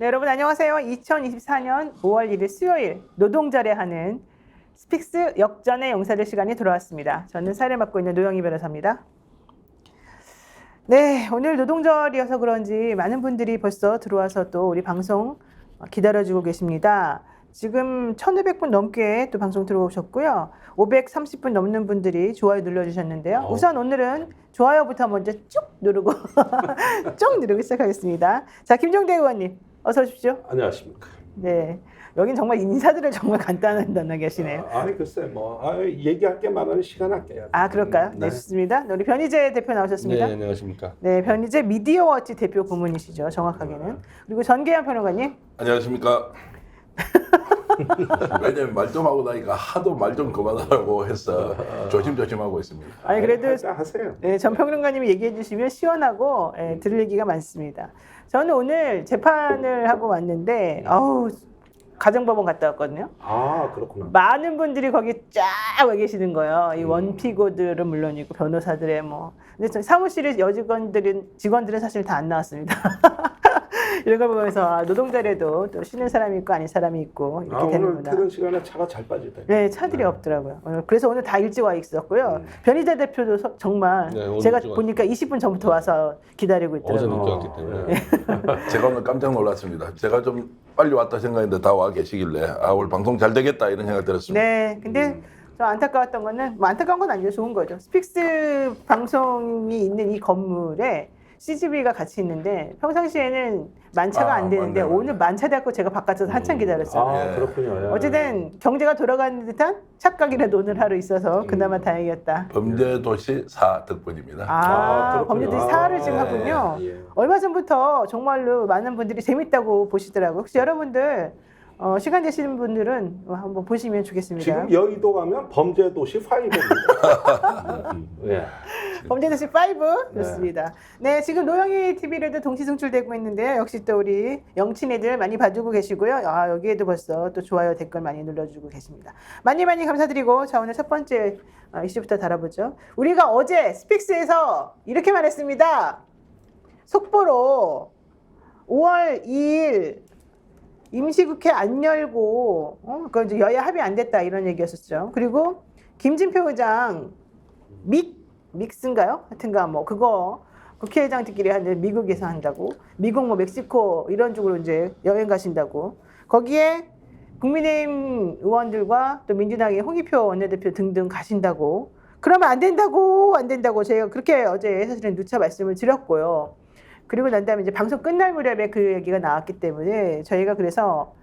네, 여러분 안녕하세요. 2024년 5월 1일 수요일 노동절에 하는 스픽스 역전의 용사들 시간이 돌아왔습니다. 저는 사회를 맡고 있는 노영희 변호사입니다. 네, 오늘 노동절이어서 그런지 많은 분들이 벌써 들어와서 또 우리 방송 기다려주고 계십니다. 지금 1,500분 넘게 또 방송 들어오셨고요. 530분 넘는 분들이 좋아요 눌러주셨는데요. 우선 오늘은 좋아요부터 먼저 쭉 누르고 쭉 누르고 시작하겠습니다. 자, 김종대 의원님 어서 오십시오. 안녕하십니까. 네, 여긴 정말 인사들을 정말 간단하게 하시네요. 아니 글쎄 얘기할 게 많으니 시간 아껴야 돼. 아, 그럴까요? 네, 좋습니다. 우리 변희재 대표 나오셨습니다. 네, 안녕하십니까. 네, 변희재 미디어워치 대표 고문이시죠, 정확하게는. 그리고 전계현 평론가님. 안녕하십니까. 왜냐면 말 좀 하고 나니까 하도 말 좀 그만하라고 해서 조심조심하고 있습니다. 아니 그래도 하세요. 네, 전 평론가님이 얘기해 주시면 시원하고 들을 얘기가 많습니다. 저는 오늘 재판을 하고 왔는데 가정법원 갔다 왔거든요. 아 그렇구나. 많은 분들이 거기 쫙 와 계시는 거예요. 이 원피고들은 물론이고 변호사들의 뭐. 근데 사무실에 직원들은 사실 다 안 나왔습니다. 이런 걸 보면서 노동자에도 또 쉬는 사람이 있고 아닌 사람이 있고 이렇게 오늘 되는구나. 퇴근 시간에 차가 잘 빠지다. 네, 차들이 없더라고요. 그래서 오늘 다 일찍 와 있었고요. 변희재 대표도 정말 네, 제가 일찍 보니까 20분 전부터 와서 기다리고 어제 있더라고요. 늦게 왔기 때문에. 제가 오늘 깜짝 놀랐습니다. 제가 좀 빨리 왔다 생각했는데 다 와 계시길래 오늘 방송 잘 되겠다 이런 생각 들었습니다. 네, 근데 저 안타까웠던 거는 뭐 안타까운 건 아니죠. 좋은 거죠. 스픽스 방송이 있는 이 건물에 CGV가 같이 있는데 평상시에는 만차가 안 되는데 맞네. 오늘 만차 돼갖고 제가 바깥에서 한참 기다렸어요. 예. 그렇군요. 예. 어쨌든 경제가 돌아가는 듯한 착각이라도 오늘 하루 있어서 그나마 다행이었다. 범죄도시 4 덕분입니다. 그렇군요. 범죄들이 사활을 지금 아, 하군요. 예. 얼마 전부터 정말로 많은 분들이 재밌다고 보시더라고요. 혹시 여러분들 시간 되시는 분들은 한번 보시면 좋겠습니다. 지금 여의도 가면 범죄도시 5입니다. 예. 범죄도시 5 좋습니다. 네, 지금 노영희 TV로도 동시 송출되고 있는데요. 역시 또 우리 영친애들 많이 봐주고 계시고요. 여기에도 벌써 또 좋아요 댓글 많이 눌러주고 계십니다. 많이 감사드리고 자 오늘 첫 번째 이슈부터 다뤄보죠. 우리가 어제 스픽스에서 이렇게 말했습니다. 속보로 5월 2일 임시국회 안 열고 그 이제 여야 합의 안 됐다 이런 얘기였었죠. 그리고 김진표 의장 믹스인가요? 하여튼가 뭐 그거 국회의장들끼리 하는데 미국에서 한다고 미국 뭐 멕시코 이런 쪽으로 이제 여행 가신다고 거기에 국민의힘 의원들과 또 민주당의 홍익표 원내대표 등등 가신다고 그러면 안 된다고 제가 그렇게 어제 사실은 누차 말씀을 드렸고요. 그리고 난 다음에 이제 방송 끝날 무렵에 그 얘기가 나왔기 때문에 저희가 그래서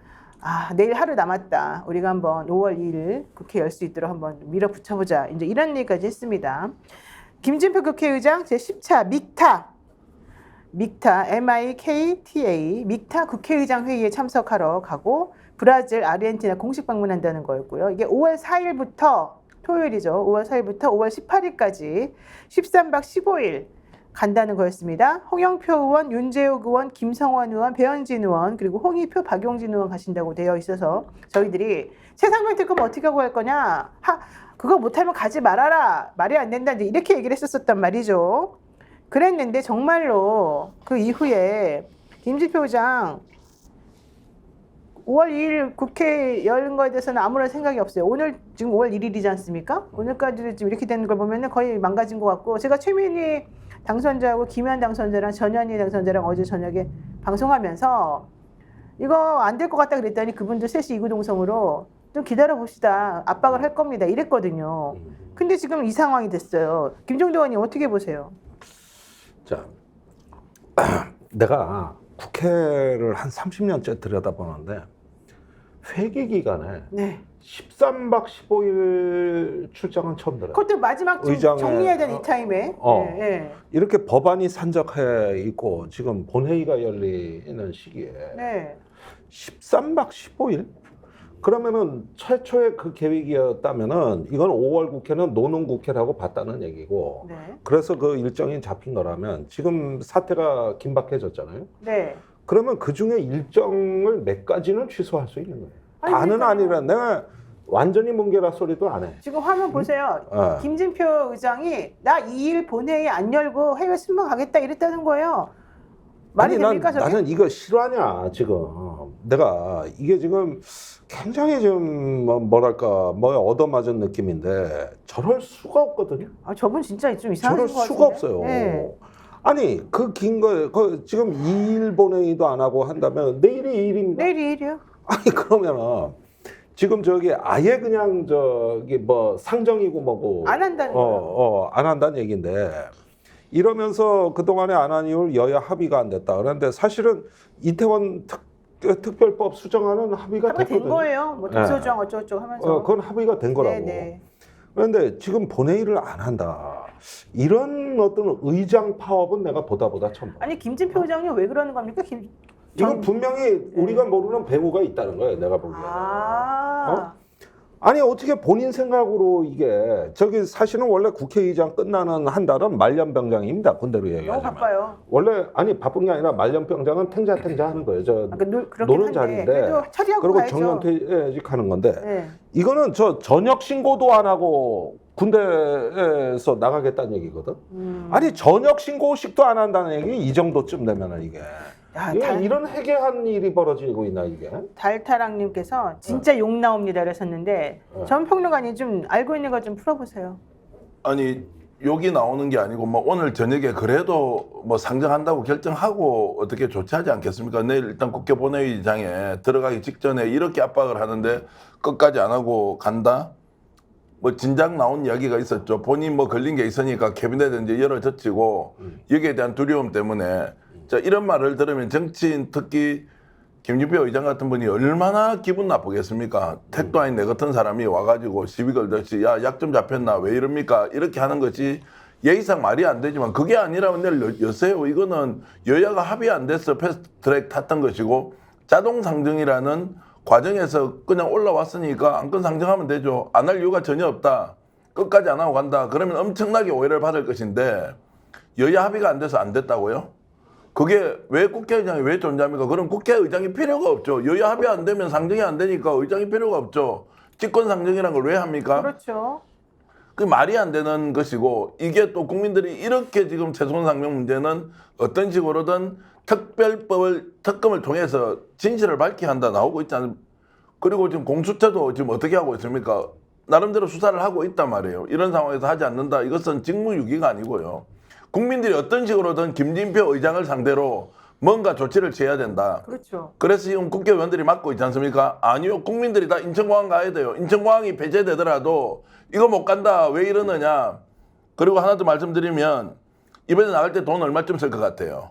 내일 하루 남았다. 우리가 한번 5월 2일 국회 열 수 있도록 한번 밀어붙여보자. 이제 이런 얘기까지 했습니다. 김진표 국회의장 제10차 믹타 MIKTA 믹타 국회의장 회의에 참석하러 가고 브라질, 아르헨티나 공식 방문한다는 거였고요. 이게 5월 4일부터 토요일이죠. 5월 4일부터 5월 18일까지 13박 15일 간다는 거였습니다. 홍영표 의원, 윤재욱 의원, 김성원 의원, 배현진 의원 그리고 홍익표, 박용진 의원 가신다고 되어 있어서 저희들이 최상병 특검 어떻게 하고 할 거냐 그거 못하면 가지 말아라 말이 안 된다 이렇게 얘기를 했었단 말이죠. 그랬는데 정말로 그 이후에 김진표 의장 5월 2일 국회 열는 거에 대해서는 아무런 생각이 없어요. 오늘 지금 5월 1일이지 않습니까? 오늘까지 지금 이렇게 되는 걸 보면은 거의 망가진 것 같고 제가 최민희 당선자하고 김현 당선자랑 전현희 당선자랑 어제 저녁에 방송하면서 이거 안 될 것 같다 그랬더니 그분들 셋이 이구동성으로 좀 기다려 봅시다. 압박을 할 겁니다. 이랬거든요. 근데 지금 이 상황이 됐어요. 김종대 의원님 어떻게 보세요? 자, 내가 국회를 한 30년째 들여다보는데 회기 기간에 네. 13박 15일 출장은 처음 들어요. 그것도 마지막 좀 의장의- 정리해야 되는 이 타임에. 네. 이렇게 법안이 산적해 있고 지금 본회의가 열리는 시기에 네. 13박 15일? 그러면은 최초의 그 계획이었다면은 이건 5월 국회는 노는 국회라고 봤다는 얘기고 네. 그래서 그 일정이 잡힌 거라면 지금 사태가 긴박해졌잖아요. 네. 그러면 그 중에 일정을 몇 가지는 취소할 수 있는 거예요. 아니, 다는 그러니까요. 아니라 내가 완전히 뭉개라 소리도 안 해. 지금 화면 보세요. 김진표 의장이 나 2일 본회의 안 열고 해외 순방 가겠다 이랬다는 거예요. 말이 아니 됩니까 저게? 나는 이거 실화냐 지금. 내가 이게 지금 굉장히 좀 뭐랄까 얻어맞은 느낌인데 저럴 수가 없거든요. 아, 저분 진짜 좀 이상하신 저럴 것 수가 같은데? 없어요. 네. 아니 그 긴 거 지금 2일 본회의도 안 하고 한다면 내일이 2일입니다. 내일이 일이요? 아니 그러면은 지금 저기 아예 그냥 저기 뭐 상정이고 뭐고 안 한다는 거예요. 안 한다는 얘기인데 이러면서 그동안에 안 한 이유를 여야 합의가 안 됐다. 그런데 사실은 이태원 특별법 수정안은 합의가 합의가 된 됐거든요. 거예요. 뭐 특수조항 어쩌고저쩌고 하면서. 그건 합의가 된 거라고. 네네. 그런데 지금 본회의를 안 한다. 이런 어떤 의장 파업은 내가 보다 처음 봐. 아니 김진표 의장님 왜 그러는 겁니까? 이건 분명히 우리가 모르는 배후가 있다는 거예요. 내가 보기에. 아. 아니 어떻게 본인 생각으로 이게 저기 사실은 원래 국회의장 끝나는 한 달은 말년병장입니다. 군대로 너무 얘기하자면. 바빠요. 원래 아니 바쁜 게 아니라 말년병장은 탱자 하는 거예요. 저 그렇긴 노는 한데 자리인데 그래도 처리하고 그리고 가야죠. 정년퇴직하는 건데 네. 이거는 저 전역 신고도 안 하고 군대에서 나가겠다는 얘기거든. 아니 전역 신고식도 안 한다는 얘기 이 정도쯤 되면은 이게. 야, 이런 해괴한 일이 벌어지고 있나 이게? 달타랑님께서 진짜 욕 나옵니다 이러셨는데 네. 전 평론가님 좀 알고 있는 거 좀 풀어보세요. 아니 욕이 나오는 게 아니고 뭐 오늘 저녁에 그래도 뭐 상정한다고 결정하고 어떻게 조치하지 않겠습니까? 내일 일단 국회 본회의장에 들어가기 직전에 이렇게 압박을 하는데 끝까지 안 하고 간다? 뭐 진작 나온 이야기가 있었죠. 본인 뭐 걸린 게 있으니까 캐비넷에 이제 열어젖히고 여기에 대한 두려움 때문에 자 이런 말을 들으면 정치인 특히 김진표 의장 같은 분이 얼마나 기분 나쁘겠습니까? 택도 아닌 내 같은 사람이 와가지고 시비 걸듯이 야 약 좀 잡혔나 왜 이럽니까? 이렇게 하는 것이 예의상 말이 안 되지만 그게 아니라면 내일 여세요. 이거는 여야가 합의 안 돼서 패스트트랙 탔던 것이고 자동 상정이라는 과정에서 그냥 올라왔으니까 안건 상정하면 되죠. 안 할 이유가 전혀 없다. 끝까지 안 하고 간다. 그러면 엄청나게 오해를 받을 것인데 여야 합의가 안 돼서 안 됐다고요? 그게 왜 국회의장이 왜 존재합니까? 그럼 국회의장이 필요가 없죠. 여야 합의 안 되면 상정이 안 되니까 의장이 필요가 없죠. 직권 상정이라는 걸 왜 합니까? 그렇죠. 그 말이 안 되는 것이고 이게 또 국민들이 이렇게 지금 최소한 상명 문제는 어떤 식으로든 특검을 통해서 진실을 밝혀야 한다 나오고 있지 않습니까? 그리고 지금 공수처도 지금 어떻게 하고 있습니까? 나름대로 수사를 하고 있단 말이에요. 이런 상황에서 하지 않는다. 이것은 직무유기가 아니고요. 국민들이 어떤 식으로든 김진표 의장을 상대로 뭔가 조치를 취해야 된다. 그렇죠. 그래서 지금 국회의원들이 맡고 있지 않습니까? 아니요. 국민들이 다 인천공항 가야 돼요. 인천공항이 폐쇄되더라도 이거 못 간다. 왜 이러느냐. 그리고 하나 더 말씀드리면 이번에 나갈 때 돈 얼마쯤 쓸 것 같아요?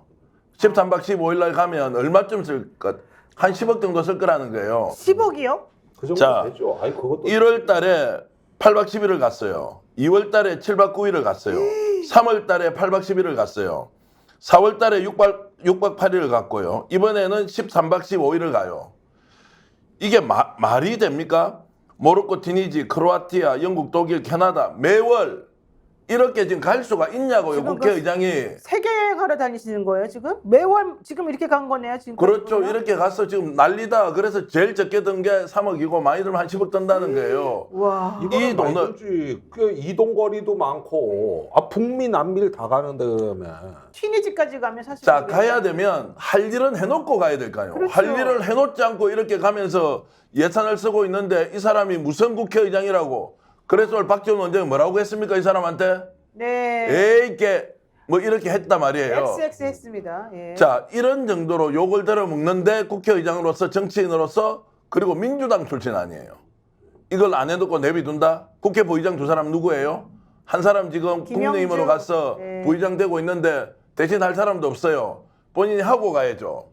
13박 15일 날 가면 얼마쯤 쓸 것? 한 10억 정도 쓸 거라는 거예요. 10억이요? 그 정도 자, 되죠. 아니 그것도 1월 달에 8박 10일을 갔어요. 2월 달에 7박 9일을 갔어요. 3월 달에 8박 10일을 갔어요. 4월 달에 6박 8일을 갔고요. 이번에는 13박 15일을 가요. 이게 말이 됩니까? 모로코, 튀니지, 크로아티아, 영국, 독일, 캐나다 매월 이렇게 지금 갈 수가 있냐고요. 지금 국회의장이. 세계 여행하러 다니시는 거예요 지금? 매월 지금 이렇게 간 거네요 지금. 그렇죠. 이렇게 가서 지금 난리다. 그래서 제일 적게 든 게 3억이고 많이 들면 한 10억 든다는 거예요. 와. 이 이 돈을 돈을 그 이동거리도 많고 북미 남미를 다 가는데 그러면 튀니지까지 가면 사실. 자 가야 되면 할 일은 해놓고 가야 될까요? 그렇죠. 할 일을 해놓지 않고 이렇게 가면서 예산을 쓰고 있는데 이 사람이 무슨 국회의장이라고 그래서 오늘 박지원 원장이 뭐라고 했습니까 이 사람한테? 네. 에이 이게 뭐 이렇게 했단 말이에요. XX 했습니다. 예. 자 이런 정도로 욕을 들어먹는데 국회의장으로서 정치인으로서 그리고 민주당 출신 아니에요. 이걸 안 해놓고 내비둔다? 국회 부의장 두 사람 누구예요? 한 사람 지금 김영주. 국민의힘으로 가서 네. 부의장 되고 있는데 대신 할 사람도 없어요. 본인이 하고 가야죠.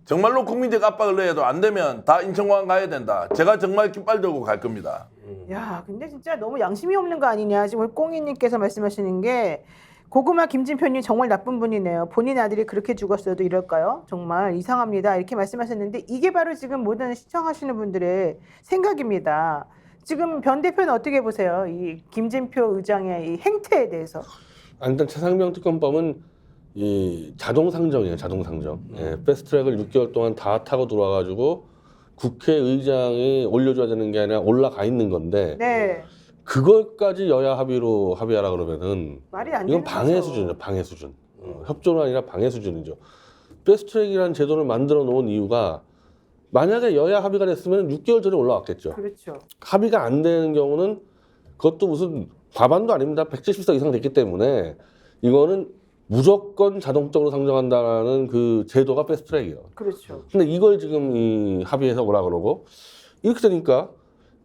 정말로 국민적 압박을 넣어도 안 되면 다 인천공항 가야 된다. 제가 정말 깃발 들고 갈 겁니다. 야, 근데 진짜 너무 양심이 없는 거 아니냐. 지금 우리 꽁이님께서 말씀하시는 게 고구마 김진표님 정말 나쁜 분이네요. 본인 아들이 그렇게 죽었어도 이럴까요? 정말 이상합니다. 이렇게 말씀하셨는데 이게 바로 지금 모든 시청하시는 분들의 생각입니다. 지금 변 대표는 어떻게 보세요? 이 김진표 의장의 이 행태에 대해서. 일단 최상병 특검법은 이 자동 상정이에요. 자동 상정. 예, 패스트트랙을 6개월 동안 다 타고 들어와가지고 국회의장이 올려줘야 되는 게 아니라 올라가 있는 건데 네. 그걸까지 여야 합의로 합의하라 그러면은 말이 안 되는 이건 방해 거죠. 수준이죠. 방해 수준. 협조는 아니라 방해 수준이죠. 패스트트랙이라는 제도를 만들어 놓은 이유가 만약에 여야 합의가 됐으면 6개월 전에 올라왔겠죠. 그렇죠. 합의가 안 되는 경우는 그것도 무슨 과반도 아닙니다. 170석 이상 됐기 때문에 이거는 무조건 자동적으로 상정한다는 그 제도가 패스트트랙이에요. 그렇죠. 근데 이걸 지금 이 합의해서 오라 그러고 이렇게 되니까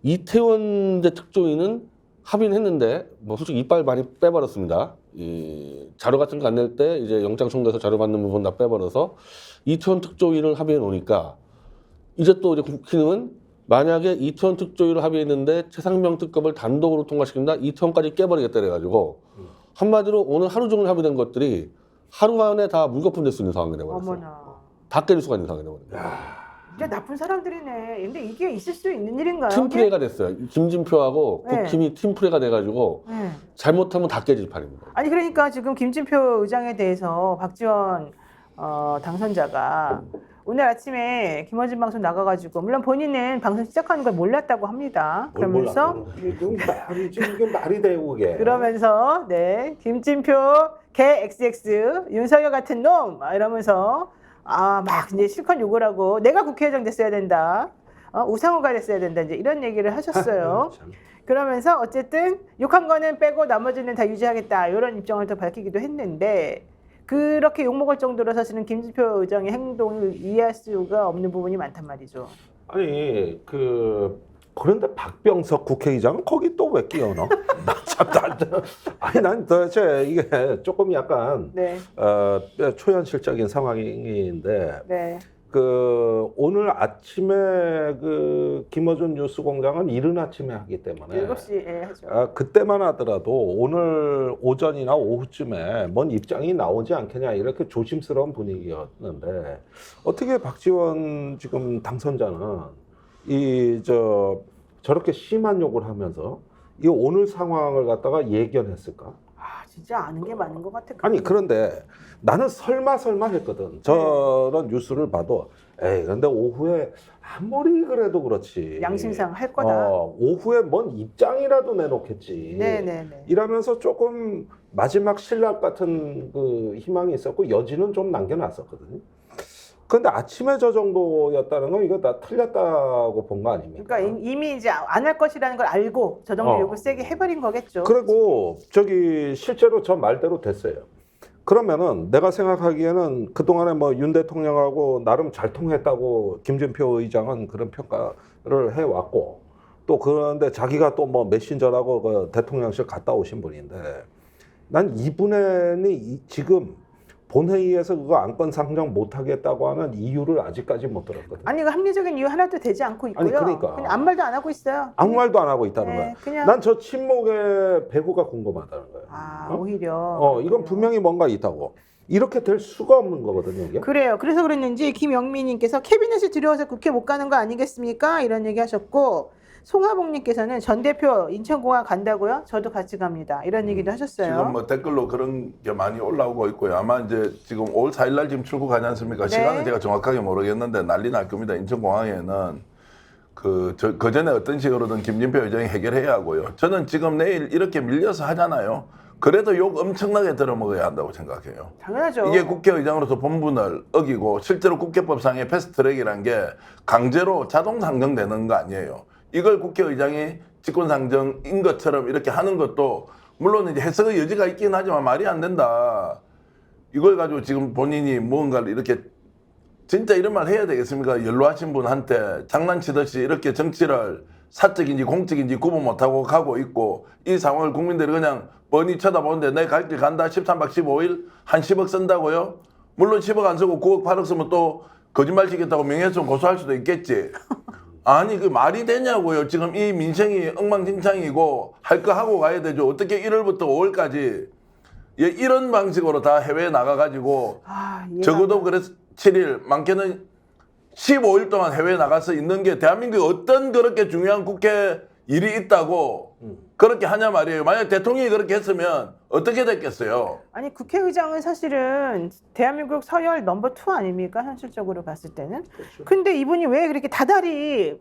이태원제 특조위는 합의는 했는데 뭐 솔직히 이빨 많이 빼버렸습니다. 이 자료 같은 거 안 낼 때 이제 영장 청구해서 자료 받는 부분 다 빼버려서 이태원 특조위를 합의해 놓으니까 이제 또 이제 국힘은 만약에 이태원 특조위를 합의했는데 최상병 특검을 단독으로 통과시킨다 이태원까지 깨버리겠다 그래가지고 한마디로 오늘 하루 종일 합의된 것들이 하루 안에 다 물거품될 수 있는 상황이 돼버렸어요. 어머나. 다 깨질 수가 있는 상황이 돼버렸어요. 진짜 나쁜 사람들이네. 근데 이게 있을 수 있는 일인가요? 팀플레이가 됐어요. 김진표하고 네. 국힘이 팀플레이가 돼가지고 네. 잘못하면 다 깨질 판입니다. 아니 그러니까 지금 김진표 의장에 대해서 박지원 당선자가 오늘 아침에 김어준 방송 나가가지고 물론 본인은 방송 시작하는 걸 몰랐다고 합니다. 그러면서 이게 말이 되고 그게. 그러면서 네 김진표 개 XX 윤석열 같은 놈 이러면서 막 이제 실컷 욕을 하고 내가 국회의장 됐어야 된다. 우상호가 됐어야 된다. 이제 이런 얘기를 하셨어요. 그러면서 어쨌든 욕한 거는 빼고 나머지는 다 유지하겠다. 이런 입장을 또 밝히기도 했는데 그렇게 욕먹을 정도로 사실은 김진표 의장의 행동을 이해할 수가 없는 부분이 많단 말이죠. 아니 그런데 박병석 국회의장은 거기 또 왜 끼어넣어? 아니 난 도대체 이게 조금 약간 네. 초현실적인 상황인데 네. 그 오늘 아침에 그 김어준 뉴스공장은 이른 아침에 하기 때문에 7시에 하죠. 그때만 하더라도 오늘 오전이나 오후쯤에 뭔 입장이 나오지 않겠냐 이렇게 조심스러운 분위기였는데 어떻게 박지원 지금 당선자는 저렇게 심한 욕을 하면서 이 오늘 상황을 갖다가 예견했을까? 진짜 아는 게 많은 것 같아. 아니 그런데 나는 설마 했거든. 저런 뉴스를 봐도 에이 근데 오후에 아무리 그래도 그렇지 양심상 할 거다. 오후에 뭔 입장이라도 내놓겠지. 네네네. 이러면서 조금 마지막 신락 같은 그 희망이 있었고 여지는 좀 남겨놨었거든요. 근데 아침에 저 정도였다는 건 이거 다 틀렸다고 본 거 아닙니까? 그러니까 이미 이제 안 할 것이라는 걸 알고 저 정도 욕을 세게 해버린 거겠죠. 그리고 실제로 저 말대로 됐어요. 그러면은 내가 생각하기에는 그동안에 뭐 윤 대통령하고 나름 잘 통했다고 김진표 의장은 그런 평가를 해왔고 또 그런데 자기가 또 뭐 메신저라고 그 대통령실 갔다 오신 분인데 난 이분이 지금 본회의에서 그거 안건 상정 못하겠다고 하는 이유를 아직까지 못 들었거든요. 아니 그 합리적인 이유 하나도 되지 않고 있고요. 아니, 그러니까. 그냥 아무 말도 안 하고 있어요. 아무 말도 안 하고 있다는 네, 거야. 그냥 난 저 침묵의 배후가 궁금하다는 거야. 오히려 이건 분명히 뭔가 있다고. 이렇게 될 수가 없는 거거든요, 이게. 그래요. 그래서 그랬는지 김영미님께서 캐비넷이 두려워서 국회 못 가는 거 아니겠습니까? 이런 얘기 하셨고 송하봉님께서는 전 대표 인천공항 간다고요? 저도 같이 갑니다. 이런 얘기도 하셨어요. 지금 뭐 댓글로 그런 게 많이 올라오고 있고요. 아마 이제 지금 5월 4일 날 지금 출국하지 않습니까? 네. 시간은 제가 정확하게 모르겠는데 난리 날 겁니다. 인천공항에는 그 전에 어떤 식으로든 김진표 의장이 해결해야 하고요. 저는 지금 내일 이렇게 밀려서 하잖아요. 그래도 욕 엄청나게 들어먹어야 한다고 생각해요. 당연하죠. 이게 국회의장으로서 본분을 어기고 실제로 국회법상의 패스트트랙이라는 게 강제로 자동 상정되는 거 아니에요. 이걸 국회의장이 직권상정인 것처럼 이렇게 하는 것도 물론 이제 해석의 여지가 있긴 하지만 말이 안 된다. 이걸 가지고 지금 본인이 무언가를 이렇게 진짜 이런 말 해야 되겠습니까? 연로하신 분한테 장난치듯이 이렇게 정치를 사적인지 공적인지 구분 못하고 가고 있고 이 상황을 국민들이 그냥 뻔히 쳐다보는데 내 갈 길 간다 13박 15일 한 10억 쓴다고요? 물론 10억 안 쓰고 9억 8억 쓰면 또 거짓말 치겠다고 명예훼손 고소할 수도 있겠지. 아니 그 말이 되냐고요. 지금 이 민생이 엉망진창이고 할 거 하고 가야 되죠. 어떻게 1월부터 5월까지 이런 방식으로 다 해외에 나가가지고 적어도 그래서 7일 많게는 15일 동안 해외에 나가서 있는 게 대한민국에 어떤 그렇게 중요한 국회 일이 있다고 그렇게 하냐 말이에요. 만약 대통령이 그렇게 했으면 어떻게 됐겠어요? 아니 국회의장은 사실은 대한민국 서열 넘버 2 아닙니까? 현실적으로 봤을 때는. 그렇죠. 근데 이분이 왜 그렇게 다달이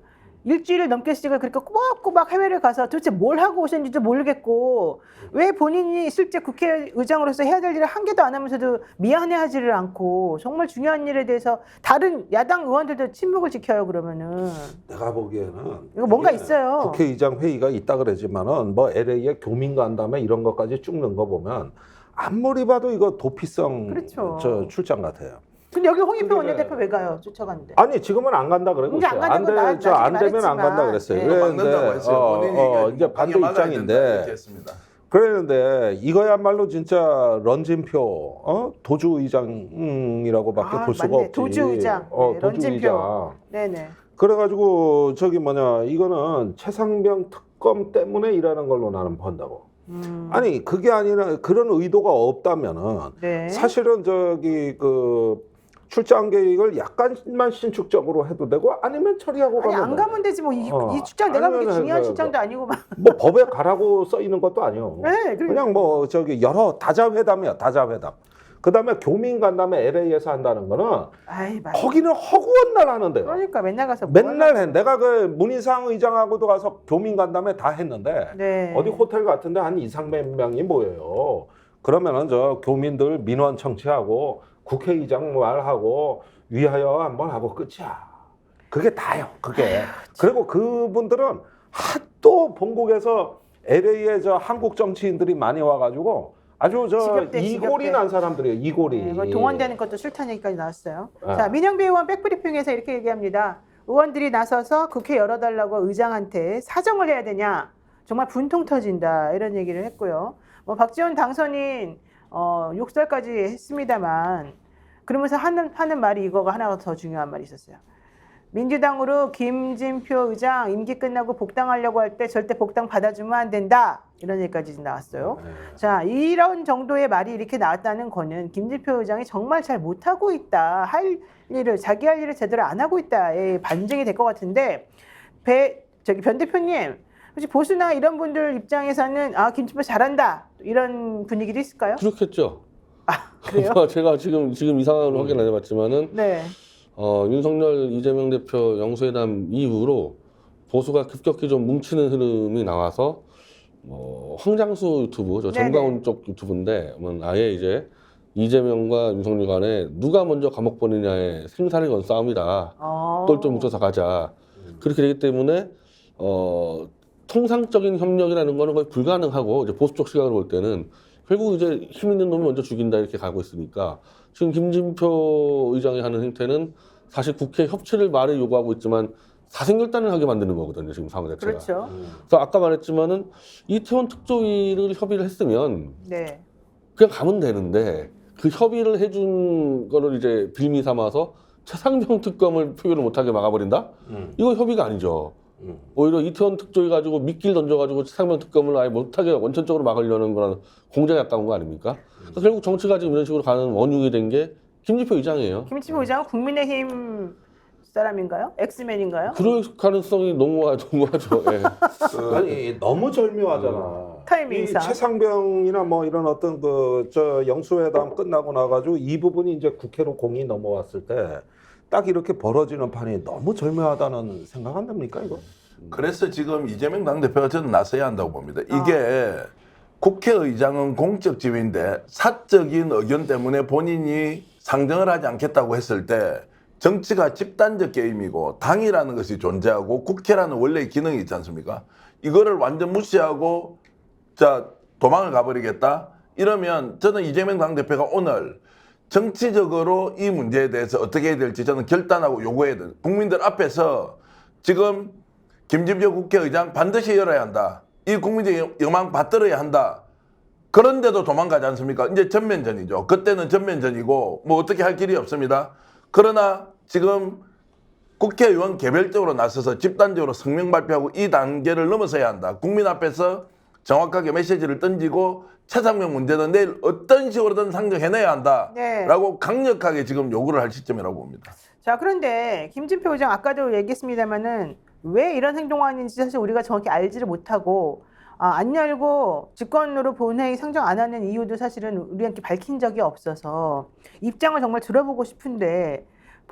일주일을 넘게씩을 그렇게 꼬박꼬박 해외를 가서 도대체 뭘 하고 오셨는지도 모르겠고 왜 본인이 실제 국회의장으로서 해야 될 일을 한 개도 안 하면서도 미안해하지를 않고 정말 중요한 일에 대해서 다른 야당 의원들도 침묵을 지켜요. 그러면은 내가 보기에는 이거 뭔가 이게 있어요. 국회의장 회의가 있다 그러지만은 뭐 LA에 교민 간담회 이런 것까지 쭉 넣은 거 보면 아무리 봐도 이거 도피성 그렇죠. 저 출장 같아요. 근데 여기 홍익표 그게- 원내대표 왜 가요? 쫓아갔는데. 아니 지금은 안 간다 그러고 이제 안 있어요. 간다고 나중에 안 되면 안 말했지만. 간다 그랬어요. 네. 막는다고 했어요. 본인이 이제 반대 입장인데 했습니다. 그랬는데 이거야말로 진짜 런진표 도주 의장이라고밖에 볼 수가 맞네. 없지. 도주 의장. 네, 도주 런진표. 의장. 네네. 그래가지고 저기 뭐냐 이거는 최상병 특검 때문에 일하는 걸로 나는 본다고. 아니 그게 아니라 그런 의도가 없다면은 네. 사실은 저기 그 출장 계획을 약간만 신축적으로 해도 되고 아니면 처리하고 아니 가면 안 가면 되지 뭐 이 어. 출장 내가 보기 아니면은 중요한 그- 출장도 아니고 막. 뭐 법에 가라고 써 있는 것도 아니요. 네, 그냥 뭐 저기 여러 다자회담이야 다자회담. 그다음에 교민 간담회 LA에서 한다는 거는 아이 맞. 거기는 허구한 날 하는데요. 그러니까 맨날 가서 뭐 맨날 해. 내가 그 문희상 의장하고도 가서 교민 간담회 다 했는데 네. 어디 호텔 같은데 한 200~300명이 모여요. 그러면은 저 교민들 민원 청취하고 국회의장 말하고 위하여 한번 하고 끝이야. 그게 다요. 그게. 그리고 그분들은 하도 본국에서 LA에 저 한국 정치인들이 많이 와가지고 아주 저 지겹대, 이골이 지겹대. 난 사람들이에요. 이골이. 네, 뭐 동원되는 것도 싫다는 얘기까지 나왔어요. 아. 자, 민영배 의원 백브리핑에서 이렇게 얘기합니다. 의원들이 나서서 국회 열어달라고 의장한테 사정을 해야 되냐? 정말 분통 터진다 이런 얘기를 했고요. 뭐 박지원 당선인 욕설까지 했습니다만 그러면서 하는 말이 이거가 하나가 더 중요한 말이 있었어요. 민주당으로 김진표 의장 임기 끝나고 복당하려고 할 때 절대 복당 받아주면 안 된다. 이런 얘기까지 나왔어요. 네. 자, 이런 정도의 말이 이렇게 나왔다는 거는 김진표 의장이 정말 잘 못하고 있다. 자기 할 일을 제대로 안 하고 있다의 반증이 될 것 같은데, 변 대표님, 혹시 보수나 이런 분들 입장에서는 김진표 잘한다. 이런 분위기도 있을까요? 그렇겠죠. 그래요? 제가 지금 이 상황을 확인 안 해봤지만은 네. 윤석열 이재명 대표 영수회담 이후로 보수가 급격히 좀 뭉치는 흐름이 나와서 황장수 유튜브, 저 네네. 정가운 쪽 유튜브인데 아예 이제 이재명과 윤석열 간에 누가 먼저 감옥 보느냐의 생사를 건 싸움이다. 똘똘 뭉쳐서 가자. 그렇게 되기 때문에 통상적인 협력이라는 거는 거의 불가능하고 이제 보수 쪽 시각으로 볼 때는 결국 이제 힘 있는 놈이 먼저 죽인다 이렇게 가고 있으니까 지금 김진표 의장이 하는 행태는 사실 국회 협치를 말을 요구하고 있지만 사생결단을 하게 만드는 거거든요. 지금 상황 자체가. 그렇죠. 그래서 아까 말했지만은 이태원 특조위를 협의를 했으면 네. 그냥 가면 되는데 그 협의를 해준 거를 이제 빌미 삼아서 최상병 특검을 표결을 못하게 막아버린다? 이거 협의가 아니죠. 오히려 이태원 특조위 가지고 미끼를 던져가지고 최상병 특검을 아예 못하게 원천적으로 막으려는 거는 공작에 가까운 거 아닙니까? 그래서 결국 정치가 지금 이런 식으로 가는 원흉이 된 게 김진표 의장이에요. 김진표 의장은 국민의힘 사람인가요? 엑스맨인가요? 그럴 가능성이 농후하죠. 예. 아니 너무 절묘하잖아. 타이밍상. 이 최상병이나 뭐 이런 어떤 저 영수회담 끝나고 나가지고 이 부분이 이제 국회로 공이 넘어왔을 때 딱 이렇게 벌어지는 판이 너무 절묘하다는 생각 안 듭니까 이거? 그래서 지금 이재명 당대표가 저는 나서야 한다고 봅니다. 이게 국회의장은 공적 지위인데 사적인 의견 때문에 본인이 상정을 하지 않겠다고 했을 때 정치가 집단적 게임이고 당이라는 것이 존재하고 국회라는 원래의 기능이 있지 않습니까? 이거를 완전 무시하고 도망을 가버리겠다? 이러면 저는 이재명 당대표가 오늘 정치적으로 이 문제에 대해서 어떻게 해야 될지 저는 결단하고 요구해야 돼요. 국민들 앞에서 지금 김진표 국회의장 반드시 열어야 한다. 이 국민의 영망 받들어야 한다. 그런데도 도망가지 않습니까? 이제 전면전이죠. 그때는 전면전이고 뭐 어떻게 할 길이 없습니다. 그러나 지금 국회의원 개별적으로 나서서 집단적으로 성명 발표하고 이 단계를 넘어서야 한다. 국민 앞에서 정확하게 메시지를 던지고 최상병 문제는 내일 어떤 식으로든 상정해내야 한다. 네. 라고 강력하게 지금 요구를 할 시점이라고 봅니다. 자, 그런데 김진표 의장 아까도 얘기했습니다만은 왜 이런 행동하는지 사실 우리가 정확히 알지를 못하고 안 열고 직권으로 본회의 상정 안 하는 이유도 사실은 우리한테 밝힌 적이 없어서 입장을 정말 들어보고 싶은데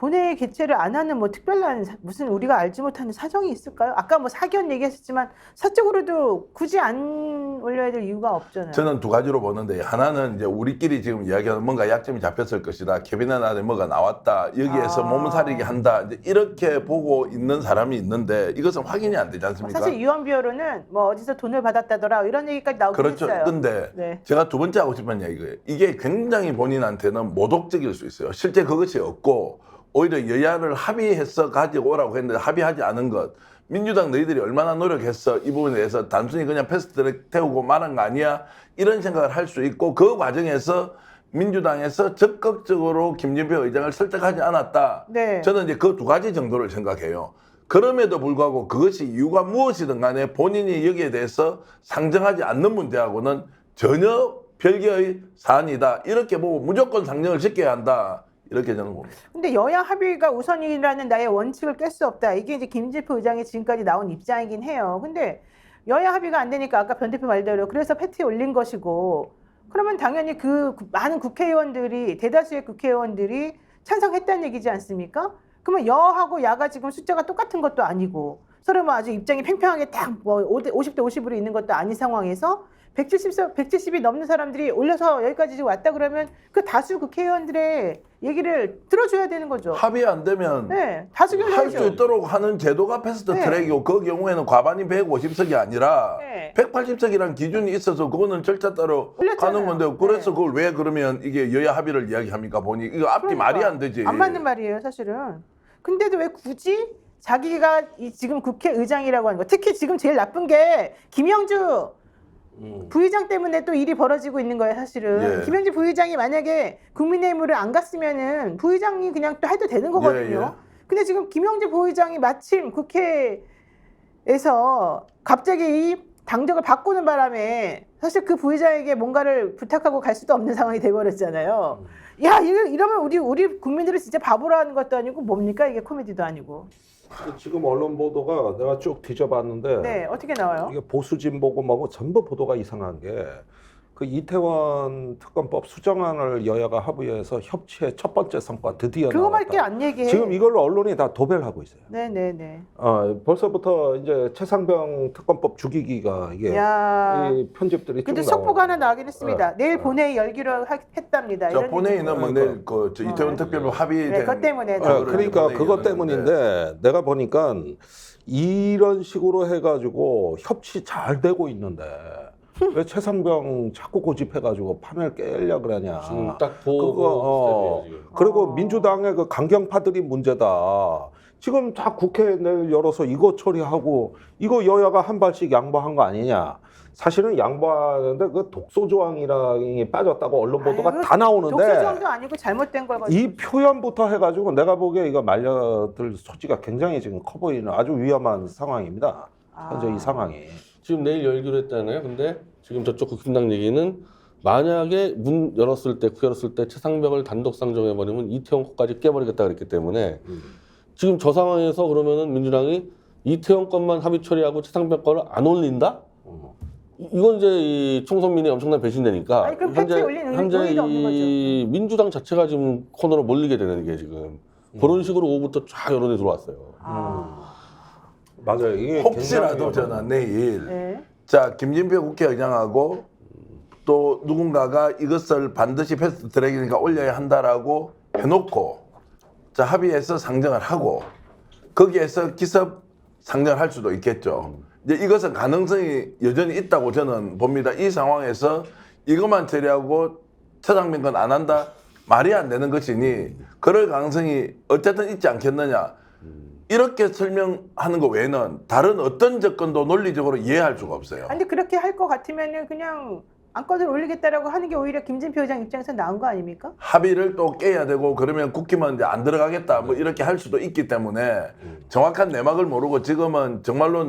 본회의 개최를 안 하는 뭐 특별한 무슨 우리가 알지 못하는 사정이 있을까요? 아까 뭐 사견 얘기했었지만 사적으로도 굳이 안 올려야 될 이유가 없잖아요. 저는 두 가지로 보는데 하나는 이제 우리끼리 지금 이야기하는 뭔가 약점이 잡혔을 것이다. 캐비넷 안에 뭐가 나왔다. 여기에서 몸살이게 한다. 이제 이렇게 보고 있는 사람이 있는데 이것은 확인이 안 되지 않습니까? 사실 유언비어로는 뭐 어디서 돈을 받았다더라 이런 얘기까지 나오긴 그렇죠. 했어요. 근데 네. 제가 두 번째 하고 싶은 얘기예요. 이게 굉장히 본인한테는 모독적일 수 있어요. 실제 그것이 없고 오히려 여야를 합의해서 가지고 오라고 했는데 합의하지 않은 것. 민주당 너희들이 얼마나 노력했어. 이 부분에 대해서 단순히 그냥 패스트트랙 태우고 말한 거 아니야. 이런 생각을 할 수 있고 그 과정에서 민주당에서 적극적으로 김진표 의장을 설득하지 않았다. 네. 저는 이제 그 두 가지 정도를 생각해요. 그럼에도 불구하고 그것이 이유가 무엇이든 간에 본인이 여기에 대해서 상정하지 않는 문제하고는 전혀 별개의 사안이다. 이렇게 보고 무조건 상정을 시켜야 한다. 이렇게 저는 봅니다. 근데 여야 합의가 우선이라는 나의 원칙을 깰 수 없다. 이게 이제 김진표 의장이 지금까지 나온 입장이긴 해요. 근데 여야 합의가 안 되니까 아까 변 대표 말대로 그래서 패트에 올린 것이고 그러면 당연히 그 많은 국회의원들이 대다수의 국회의원들이 찬성했다는 얘기지 않습니까? 그러면 여하고 야가 지금 숫자가 똑같은 것도 아니고 서로 뭐 아주 입장이 팽팽하게 딱 뭐 50대 50으로 있는 것도 아닌 상황에서 170이 넘는 사람들이 올려서 여기까지 지금 왔다 그러면 그 다수 국회의원들의 얘기를 들어줘야 되는 거죠. 합의 안 되면 네, 다수결 할 수 해야죠. 있도록 하는 제도가 패스트 네. 트랙이고 그 경우에는 과반이 150석이 아니라 네. 180석이라는 기준이 있어서 그거는 절차 따로 올렸잖아요. 가는 건데 그래서 네. 그걸 왜 그러면 이게 여야 합의를 이야기합니까 보니 이거 앞뒤 그러니까. 말이 안 되지. 안 맞는 말이에요, 사실은. 근데도 왜 굳이 자기가 이 지금 국회의장이라고 하는 거, 특히 지금 제일 나쁜 게 김영주 부의장 때문에 또 일이 벌어지고 있는 거예요, 사실은. 예. 김영주 부의장이 만약에 국민의힘을 안 갔으면은 부의장이 그냥 또 해도 되는 거거든요. 예. 근데 지금 김영주 부의장이 마침 국회에서 갑자기 이 당적을 바꾸는 바람에 사실 그 부의장에게 뭔가를 부탁하고 갈 수도 없는 상황이 돼버렸잖아요. 야, 이러면 우리 국민들을 진짜 바보로 하는 것도 아니고 뭡니까? 이게 코미디도 아니고. 지금 언론 보도가 내가 쭉 뒤져봤는데 네, 어떻게 나와요? 이게 보수 진보고 뭐고 전부 보도가 이상한 게 그 이태원 특검법 수정안을 여야가 합의해서 협치의 첫 번째 성과 드디어 그거밖에 나왔다. 안 얘기해. 지금 이걸로 언론이 다 도배를 하고 있어요. 네네네. 벌써부터 이제 최상병 특검법 죽이기가 이게 야. 이 편집들이 쭉 근데 나와요. 속보가 하나 나가긴 했습니다. 내일 본회의 열기로 했답니다. 저 이런 본회의는 얘기도 뭐 그러니까. 내일 그 이태원 특별법 합의된 네, 그것 때문에. 그러니까 본회의가 그것 있는데. 때문인데 내가 보니까 이런 식으로 해가지고 협치 잘 되고 있는데 왜 최상병 자꾸 고집해가지고 판을 깨려 그러냐. 지금 딱 보고 그거, 스텝이에요, 지금. 그리고 민주당의 그 강경파들이 문제다. 지금 다 국회 내일 열어서 이거 처리하고 이거 여야가 한 발씩 양보한 거 아니냐. 사실은 양보하는데 그 독소 조항이랑이 빠졌다고 언론 보도가 아유, 다 나오는데 독소조항도 아니고 잘못된 걸 가지고. 이 표현부터 해가지고 내가 보기에 이거 말려들 소지가 굉장히 지금 커 보이는 아주 위험한 상황입니다. 현재 이 상황이. 지금 내일 열기로 했잖아요. 근데 지금 저쪽 국힘당 얘기는 만약에 문 열었을 때, 국 열었을 때 최상병을 단독 상정해버리면 이태원 거까지 깨버리겠다 그랬기 때문에 지금 저 상황에서 그러면은 민주당이 이태원 건만 합의 처리하고 최상병 거를 안 올린다? 이건 이제 이 총선민의 엄청난 배신되니까 아니, 그럼 패트에 올리는 현재 의의가 없는 이 민주당 자체가 지금 코너로 몰리게 되는 게 지금 그런 식으로 오후부터 쫙 여론이 들어왔어요. 맞아요. 이게 혹시라도 굉장히 저는 내일 네. 자 김진표 국회의장하고 또 누군가가 이것을 반드시 패스트 트랙이니까 올려야 한다라고 해놓고 자 합의해서 상정을 하고 거기에서 기습 상정할 수도 있겠죠. 이제 이것은 가능성이 여전히 있다고 저는 봅니다. 이 상황에서 이것만 처리하고 최상병 건 안 한다 말이 안 되는 것이니 그럴 가능성이 어쨌든 있지 않겠느냐. 이렇게 설명하는 거 외에는 다른 어떤 접근도 논리적으로 이해할 수가 없어요. 아니 그렇게 할 것 같으면은 그냥 안건을 올리겠다라고 하는 게 오히려 김진표 의장 입장에서 나은 거 아닙니까? 합의를 또 깨야 되고 그러면 국힘은 이제 안 들어가겠다 뭐 이렇게 할 수도 있기 때문에 정확한 내막을 모르고 지금은 정말로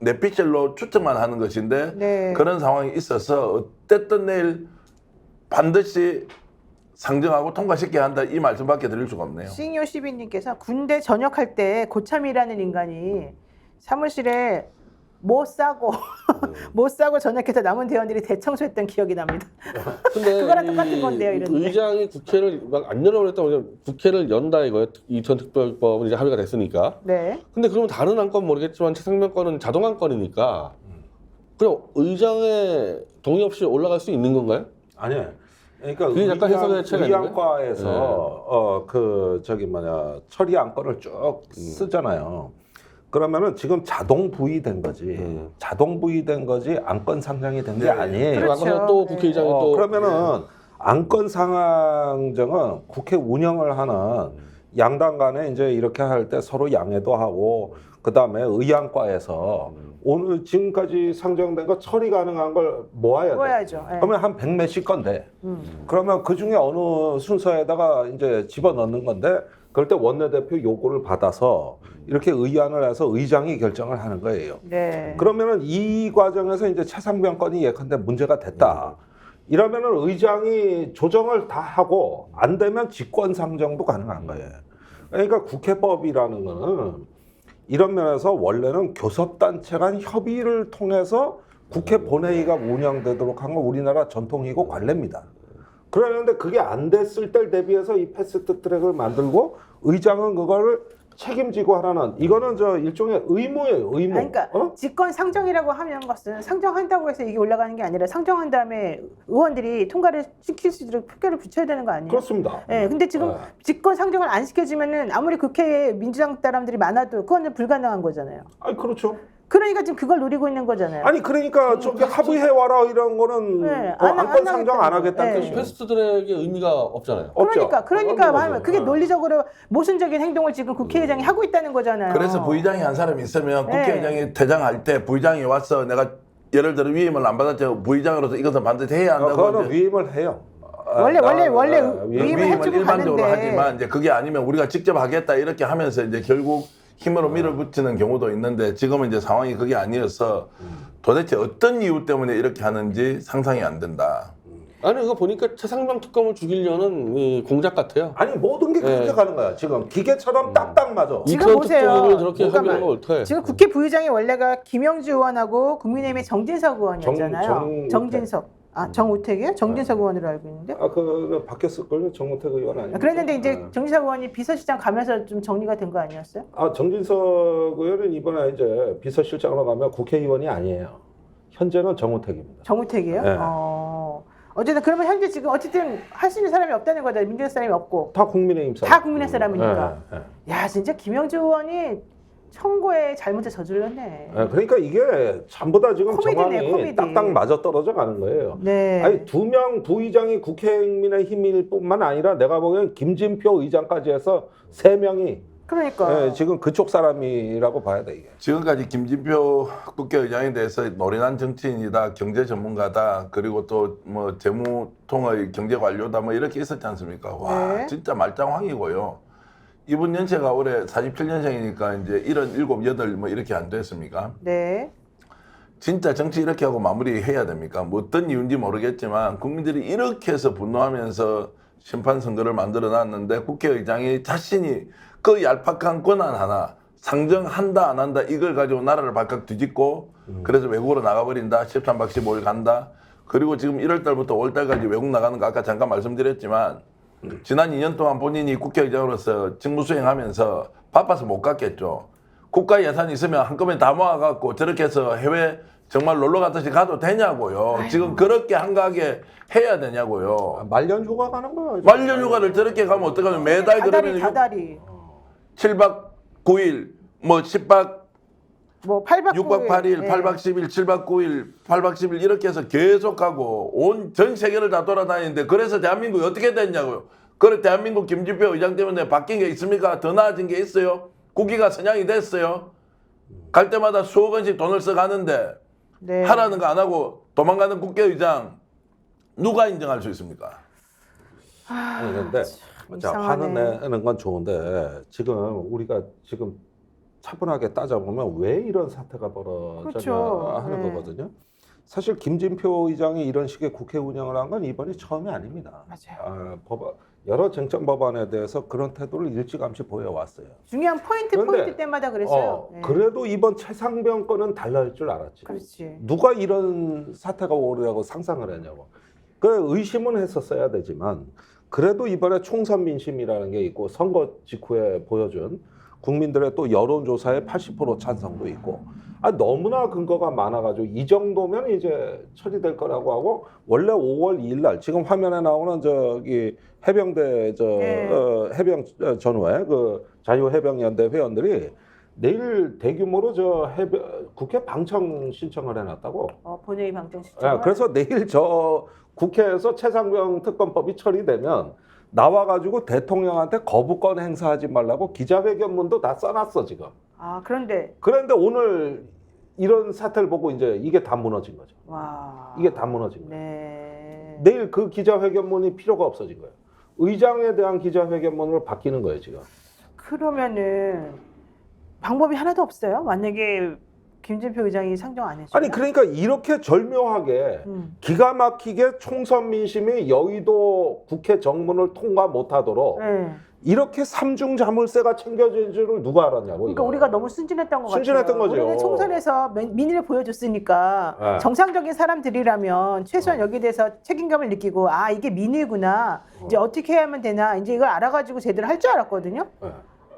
내피셜로 추측만 하는 것인데 네. 그런 상황이 있어서 어쨌든 내일 반드시 상정하고 통과시켜야 한다 이 말씀밖에 드릴 수가 없네요. 싱요 시비님께서 군대 전역할 때 고참이라는 인간이 사무실에 못 사고 못 사고 전역해서 남은 대원들이 대청소했던 기억이 납니다. 근데 그거랑 이 똑같은 건데요, 이랬는데. 의장이 국회를 막 안 열어버렸다고 그냥 국회를 연다 이거예요. 2000특별법은 이제 합의가 됐으니까. 네. 근데 그러면 다른 안건 모르겠지만 최상병권은 자동 안건이니까 그냥 의장의 동의 없이 올라갈 수 있는 건가요? 아니에요. 그러니까 그게 약간 해석의 차이가 있는 의안과에서 그 저기 뭐냐 처리 안건을 쭉 쓰잖아요. 그러면은 지금 자동 부의된 거지. 자동 부의된 거지 안건 상정이 된 게 네. 아니에요. 그렇죠. 안건 또 네. 국회의장이 또 그러면은 안건 상정은 국회 운영을 하는 양당 간에 이제 이렇게 할 때 서로 양해도 하고 그다음에 의안과에서 오늘 지금까지 상정된 거 처리 가능한 걸 모아야 돼. 모아야죠. 예. 그러면 한 100몇십 건데 그러면 그 중에 어느 순서에다가 이제 집어넣는 건데 그럴 때 원내대표 요구를 받아서 이렇게 의안을 해서 의장이 결정을 하는 거예요. 네. 그러면은 이 과정에서 이제 최상병 건이 예컨대 문제가 됐다. 이러면은 의장이 조정을 다 하고 안 되면 직권상정도 가능한 거예요. 그러니까 국회법이라는 거는 이런 면에서 원래는 교섭단체 간 협의를 통해서 국회 본회의가 운영되도록 한 건 우리나라 전통이고 관례입니다. 그러는데 그게 안 됐을 때를 대비해서 이 패스트 트랙을 만들고 의장은 그거를 책임지고 하라는 이거는 저 일종의 의무예요, 의무. 그러니까 직권 상정이라고 하는 것은 상정한다고 해서 이게 올라가는 게 아니라 상정한 다음에 의원들이 통과를 시킬 수 있도록 표결을 붙여야 되는 거 아니에요? 그렇습니다. 예, 근데 지금 네. 직권 상정을 안 시켜주면은 아무리 국회에 민주당 사람들이 많아도 그거는 불가능한 거잖아요. 아니 그렇죠. 그러니까 지금 그걸 노리고 있는 거잖아요. 아니 그러니까 저기 합의해 와라 이런 거는 네, 안건 상정 안 하겠다는 네. 뜻이에요. 패스트트랙의 의미가 없잖아요. 없죠. 그러니까 없는 말하면 거죠. 그게 논리적으로 모순적인 행동을 지금 국회의장이 하고 있다는 거잖아요. 그래서 부의장이 한 사람이 있으면 네. 국회의장이 퇴장할 때 부의장이 와서 내가 예를 들어 위임을 안 받았죠. 부의장으로서 이것은 반드시 해야 한다고. 그거는 이제 위임을 해요. 원래 위임을 위임을 해주고 일반적으로 가는데. 하지만 이제 그게 아니면 우리가 직접 하겠다 이렇게 하면서 이제 결국 힘으로 밀어붙이는 경우도 있는데 지금은 이제 상황이 그게 아니어서 도대체 어떤 이유 때문에 이렇게 하는지 상상이 안 된다. 아니 이거 보니까 최상병 특검을 죽이려는 이 공작 같아요. 아니 모든 게 그렇게 네. 가는 거야. 지금 기계처럼 딱딱 맞아. 지금 이태원 보세요. 특검을 저렇게 잠깐만. 합의한 걸 어떡해. 지금 국회 부의장이 원래가 김영주 의원하고 국민의힘의 정진석 의원이었잖아요. 정우택. 정진석. 아, 정우택이요? 정진석 의원으로 알고 있는데. 그 바뀌었을걸요. 정우택 의원 아니에요? 그랬는데 이제 정진석 의원이 비서실장 가면서 좀 정리가 된 거 아니었어요? 정진석 의원은 이번에 이제 비서실장으로 가면 국회의원이 아니에요. 현재는 정우택입니다. 정우택이요? 네. 어쨌든 그러면 현재 지금 어쨌든 할 수 있는 사람이 없다는 거죠. 민주당 사람이 없고. 다 국민의힘 사람. 다 국민의 사람이니까. 네, 네. 야, 진짜 김영주 의원이 청구에 잘못을 저질렀네. 그러니까 이게 전부 다 지금 코미디네, 정황이 코미디. 딱딱 맞아 떨어져 가는 거예요. 네. 아니 2명 부의장이 국민의힘일 뿐만 아니라 내가 보기엔 김진표 의장까지 해서 3명이 그러니까. 지금 그쪽 사람이라고 봐야 돼 이게. 지금까지 김진표 국회의장에 대해서 노련한 정치인이다, 경제 전문가다, 그리고 또 뭐 재무통의 경제 관료다 뭐 이렇게 있었지 않습니까? 와 네. 진짜 말짱황이고요. 이분 연세가 올해 47년생이니까 이제 77, 8 뭐 이렇게 안 됐습니까? 네. 진짜 정치 이렇게 하고 마무리해야 됩니까? 뭐 어떤 이유인지 모르겠지만 국민들이 이렇게 해서 분노하면서 심판 선거를 만들어 놨는데 국회의장이 자신이 그 얄팍한 권한 하나 상정한다 안 한다 이걸 가지고 나라를 발칵 뒤집고 그래서 외국으로 나가버린다. 13박 15일 간다. 그리고 지금 1월 달부터 5월 달까지 외국 나가는 거 아까 잠깐 말씀드렸지만 지난 2년 동안 본인이 국회의장으로서 직무 수행하면서 바빠서 못 갔겠죠. 국가 예산이 있으면 한꺼번에 다 모아갖고 저렇게 해서 해외 정말 놀러 갔듯이 가도 되냐고요. 지금 그렇게 한가하게 해야 되냐고요. 말년 휴가 가는 거야. 말년 휴가를 저렇게 가면 어떡하냐. 매달 그러면 다달이. 7박 9일, 뭐 10박, 뭐 8박 6박 8일, 네. 8박 10일, 7박 9일, 8박 10일 이렇게 해서 계속 가고 온 전 세계를 다 돌아다니는데 그래서 대한민국이 어떻게 됐냐고요. 그래 대한민국 김진표 의장 때문에 바뀐 게 있습니까? 더 나아진 게 있어요? 국기가 선양이 됐어요? 갈 때마다 수억 원씩 돈을 써가는데 네. 하라는 거 안 하고 도망가는 국회의장 누가 인정할 수 있습니까? 아니 근데 자, 이상하네. 화는 내는 건 좋은데 지금 우리가 지금 차분하게 따져보면 왜 이런 사태가 벌어졌냐 그렇죠. 하는 네. 거거든요. 사실 김진표 의장이 이런 식의 국회 운영을 한 건 이번이 처음이 아닙니다. 맞아요. 여러 쟁점 법안에 대해서 그런 태도를 일찌감치 보여왔어요. 중요한 포인트 때마다 그랬어요. 네. 그래도 이번 최상병 건은 달라질 줄 알았지. 그렇지. 누가 이런 사태가 오르라고 상상을 했냐고. 그 의심은 했었어야 되지만 그래도 이번에 총선 민심이라는 게 있고 선거 직후에 보여준 국민들의 또 여론조사의 80% 찬성도 있고 너무나 근거가 많아가지고 이 정도면 이제 처리될 거라고 하고 원래 5월 2일 날 지금 화면에 나오는 저기 해병대 해병 전후에 그 자유해병연대 회원들이 내일 대규모로 국회 방청 신청을 해놨다고. 본회의 방청 신청. 그래서 내일 저 국회에서 최상병 특검법이 처리되면 나와가지고 대통령한테 거부권 행사하지 말라고 기자회견문도 다 써놨어 지금. 그런데 오늘 이런 사태를 보고 이제 이게 다 무너진 거죠. 와. 이게 다 무너진 거예요. 네. 내일 그 기자회견문이 필요가 없어진 거예요. 의장에 대한 기자회견문으로 바뀌는 거예요 지금. 그러면은 방법이 하나도 없어요? 만약에 김진표 의장이 상정 안 해주면? 아니 그러니까 이렇게 절묘하게 기가 막히게 총선 민심이 여의도 국회 정문을 통과 못하도록 네. 이렇게 삼중 자물쇠가 챙겨진 줄을 누가 알았냐고. 그러니까 이거. 우리가 너무 순진했던 것 순진했던 같아요. 거죠. 우리는 총선에서 민의를 보여줬으니까 네. 정상적인 사람들이라면 최소한 여기에 대해서 책임감을 느끼고 이게 민의구나. 이제 어떻게 해야만 되나 이제 이걸 알아가지고 제대로 할 줄 알았거든요. 네.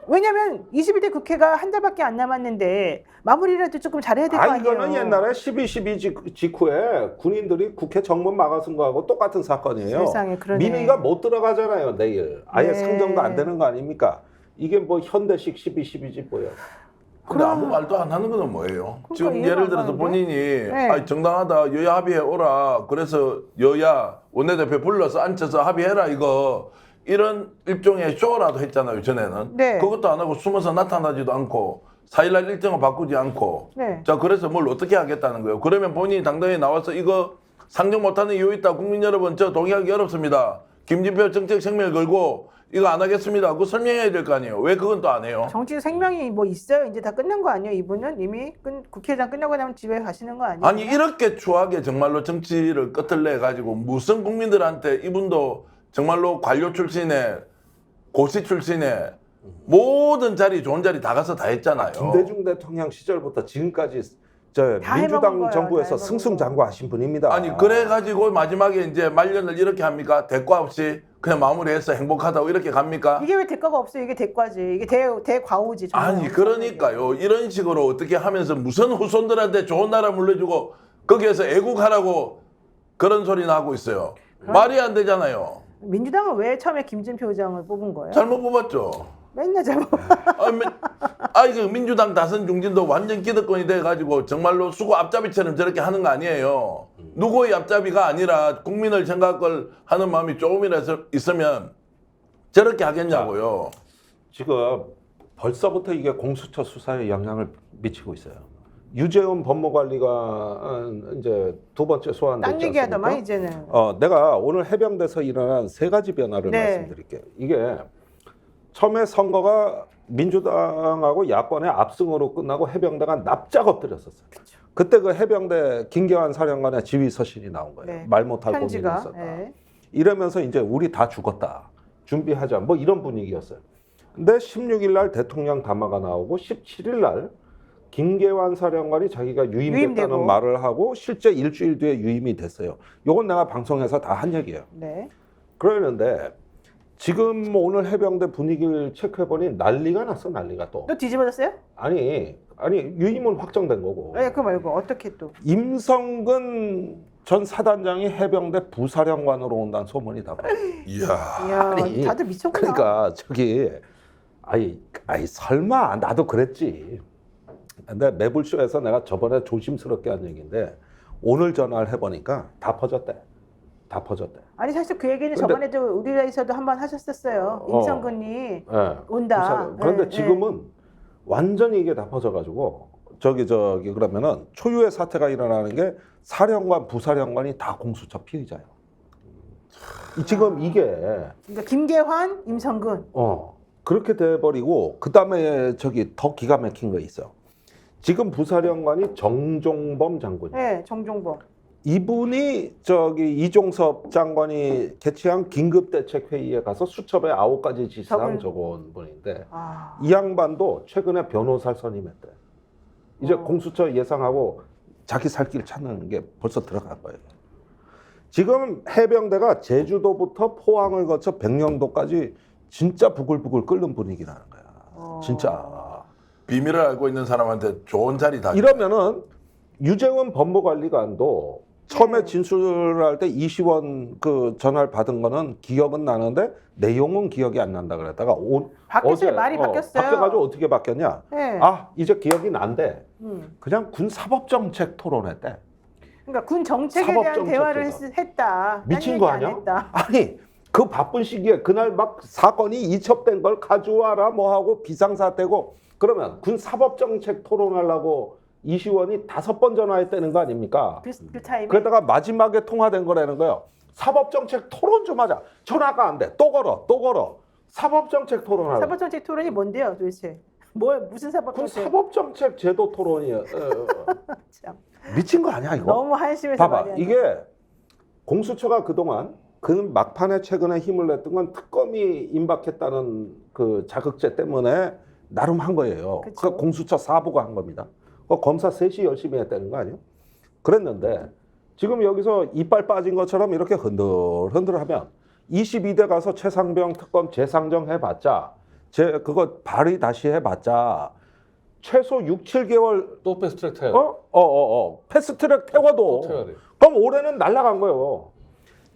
왜냐면 21대 국회가 한 달밖에 안 남았는데 마무리라도 조금 잘해야 될 거 아니에요. 이거는 옛날에 12.12 직후에 군인들이 국회 정문 막아선 거하고 똑같은 사건이에요. 세상에, 그러네. 민의가 못 들어가잖아요 내일. 아예 네. 상정도 안 되는 거 아닙니까? 이게 뭐 현대식 12.12지 뭐예요. 근데 아무 말도 안 하는 건 뭐예요? 그러니까 지금 이해가 예를 안 들어서 가는데? 본인이 네. 정당하다 여야 합의해 오라. 그래서 여야 원내대표 불러서 앉혀서 합의해라 이거. 이런 일종의 쇼라도 했잖아요 전에는. 네. 그것도 안 하고 숨어서 나타나지도 않고 4일날 일정을 바꾸지 않고. 네. 자 그래서 뭘 어떻게 하겠다는 거예요. 그러면 본인이 당당히 나와서 이거 상정 못하는 이유 있다. 국민 여러분 저 동의하기 어렵습니다. 김진표 정책 생명을 걸고 이거 안 하겠습니다. 그거 설명해야 될 거 아니에요. 왜 그건 또 안 해요? 정치 생명이 뭐 있어요? 이제 다 끝난 거 아니에요? 이분은 이미 국회의장 끝나고 나면 집에 가시는 거 아니에요? 아니 이렇게 추하게 정말로 정치를 끝을 내 가지고 무슨 국민들한테 이분도 정말로 관료 출신에 고시 출신에 모든 자리 좋은 자리 다 가서 다 했잖아요. 김대중 대통령 시절부터 지금까지 다 해먹은 민주당 거예요, 정부에서 다 해먹은 승승장구하신 분입니다. 아니 그래가지고 마지막에 이제 말년을 이렇게 합니까? 대가 없이 그냥 마무리해서 행복하다고 이렇게 갑니까? 이게 왜 대가가 없어요? 이게 대가지. 이게 대과오지. 정말. 아니 그러니까요. 이런 식으로 어떻게 하면서 무슨 후손들한테 좋은 나라 물려주고 거기에서 애국하라고 그런 소리나 하고 있어요. 말이 안 되잖아요. 민주당은 왜 처음에 김진표 의장을 뽑은 거예요? 잘못 뽑았죠. 맨날 잘못. 이거 민주당 다선 중진도 완전 기득권이 돼가지고 정말로 수고 앞잡이처럼 저렇게 하는 거 아니에요. 누구의 앞잡이가 아니라 국민을 생각을 하는 마음이 조금이라도 있으면 저렇게 하겠냐고요. 지금 벌써부터 이게 공수처 수사에 영향을 미치고 있어요. 유재훈 법무관리가 이제 두 번째 소환됐지 딴 얘기하더만 않습니까? 이제는. 내가 오늘 해병대에서 일어난 세 가지 변화를 네. 말씀드릴게요. 이게 처음에 선거가 민주당하고 야권의 압승으로 끝나고 해병대가 납작 엎드렸었어요. 그때 그 해병대 김계환 사령관의 지휘 서신이 나온 거예요. 네. 말 못할 고민이 편지가. 있었다. 네. 이러면서 이제 우리 다 죽었다. 준비하자. 뭐 이런 분위기였어요. 근데 16일 날 대통령 담화가 나오고 17일 날 김계환 사령관이 자기가 유임됐다는 유임되고. 말을 하고 실제 일주일 뒤에 유임이 됐어요. 요건 내가 방송에서 다 한 얘기예요. 네. 그러는데 지금 뭐 오늘 해병대 분위기를 체크해보니 난리가 났어. 난리가 또. 또 뒤집어졌어요? 아니 유임은 확정된 거고. 네, 그거 말고 어떻게 또? 임성근 전 사단장이 해병대 부사령관으로 온다는 소문이 다 봐. 이야. 이야, 아니, 다들 미쳤구나. 그러니까 저기 아이 설마 나도 그랬지. 근데 매불쇼에서 내가 저번에 조심스럽게 한 얘기인데 오늘 전화를 해보니까 다 퍼졌대. 다 퍼졌대. 아니 사실 그 얘기는 근데- 저번에도 우리나라에서도 한번 하셨었어요. 임성근이 예, 온다. 부사령. 그런데 예, 지금은 완전히 이게 다 퍼져가지고 저기 그러면은 초유의 사태가 일어나는 게 사령관, 부사령관이 다 공수처 피의자예요. 지금 이게 그러니까 김계환, 임성근. 그렇게 돼버리고 그 다음에 저기 더 기가 막힌 거 있어. 지금 부사령관이 정종범 장군이에요. 네, 정종범. 이분이 저기 이종섭 장관이 개최한 긴급대책회의에 가서 수첩에 9가지 지시사항 적어온 분인데 아, 이 양반도 최근에 변호사를 선임했대. 이제 공수처 예상하고 자기 살 길 찾는 게 벌써 들어간 거예요. 지금 해병대가 제주도부터 포항을 거쳐 백령도까지 진짜 부글부글 끓는 분위기라는 거야. 진짜. 비밀을 알고 있는 사람한테 좋은 자리 다. 이러면은 유재원 법무관리관도 처음에 네. 진술할 때 이시원 그 전화를 받은 거는 기억은 나는데 내용은 기억이 안 난다 그랬다가 바뀌었어요. 말이 바뀌었어요. 바뀌어가지고 어떻게 바뀌었냐? 네. 아 이제 기억이 난대. 음. 그냥 군 사법정책 토론했대. 그러니까 군 정책에 대한 사법정책에서. 대화를 했다. 미친 딴 거 얘기 안 아니야? 했다. 아니 그 바쁜 시기에 그날 막 사건이 이첩된 걸 가져와라 뭐 하고 비상사태고 그러면 군 사법정책 토론하려고 이시원이 5번 전화했다는 거 아닙니까? 그 타임에 그러다가 마지막에 통화된 거라는 거예요. 사법정책 토론 좀 하자. 전화가 안 돼. 또 걸어. 사법정책 토론하라. 사법정책 토론이 뭔데요, 도대체? 무슨 그 사법정책? 사법정책 제도 토론이에요. 참. 미친 거 아니야 이거? 너무 한심해서 봐봐. 말이 안 돼. 이게 공수처가 그동안 그 막판에 최근에 힘을 냈던 건 특검이 임박했다는 그 자극제 때문에 나름 한 거예요. 그쵸. 그 공수처 4부가 한 겁니다. 검사 셋이 열심히 했다는 거 아니에요? 그랬는데 지금 여기서 이빨 빠진 것처럼 이렇게 흔들흔들하면 22대 가서 최상병 특검 재상정 해봤자 그거 발의 다시 해봤자 최소 6, 7개월 또 패스트트랙 타요. 패스트트랙 또 태워도 태워야 돼. 그럼 올해는 날아간 거예요.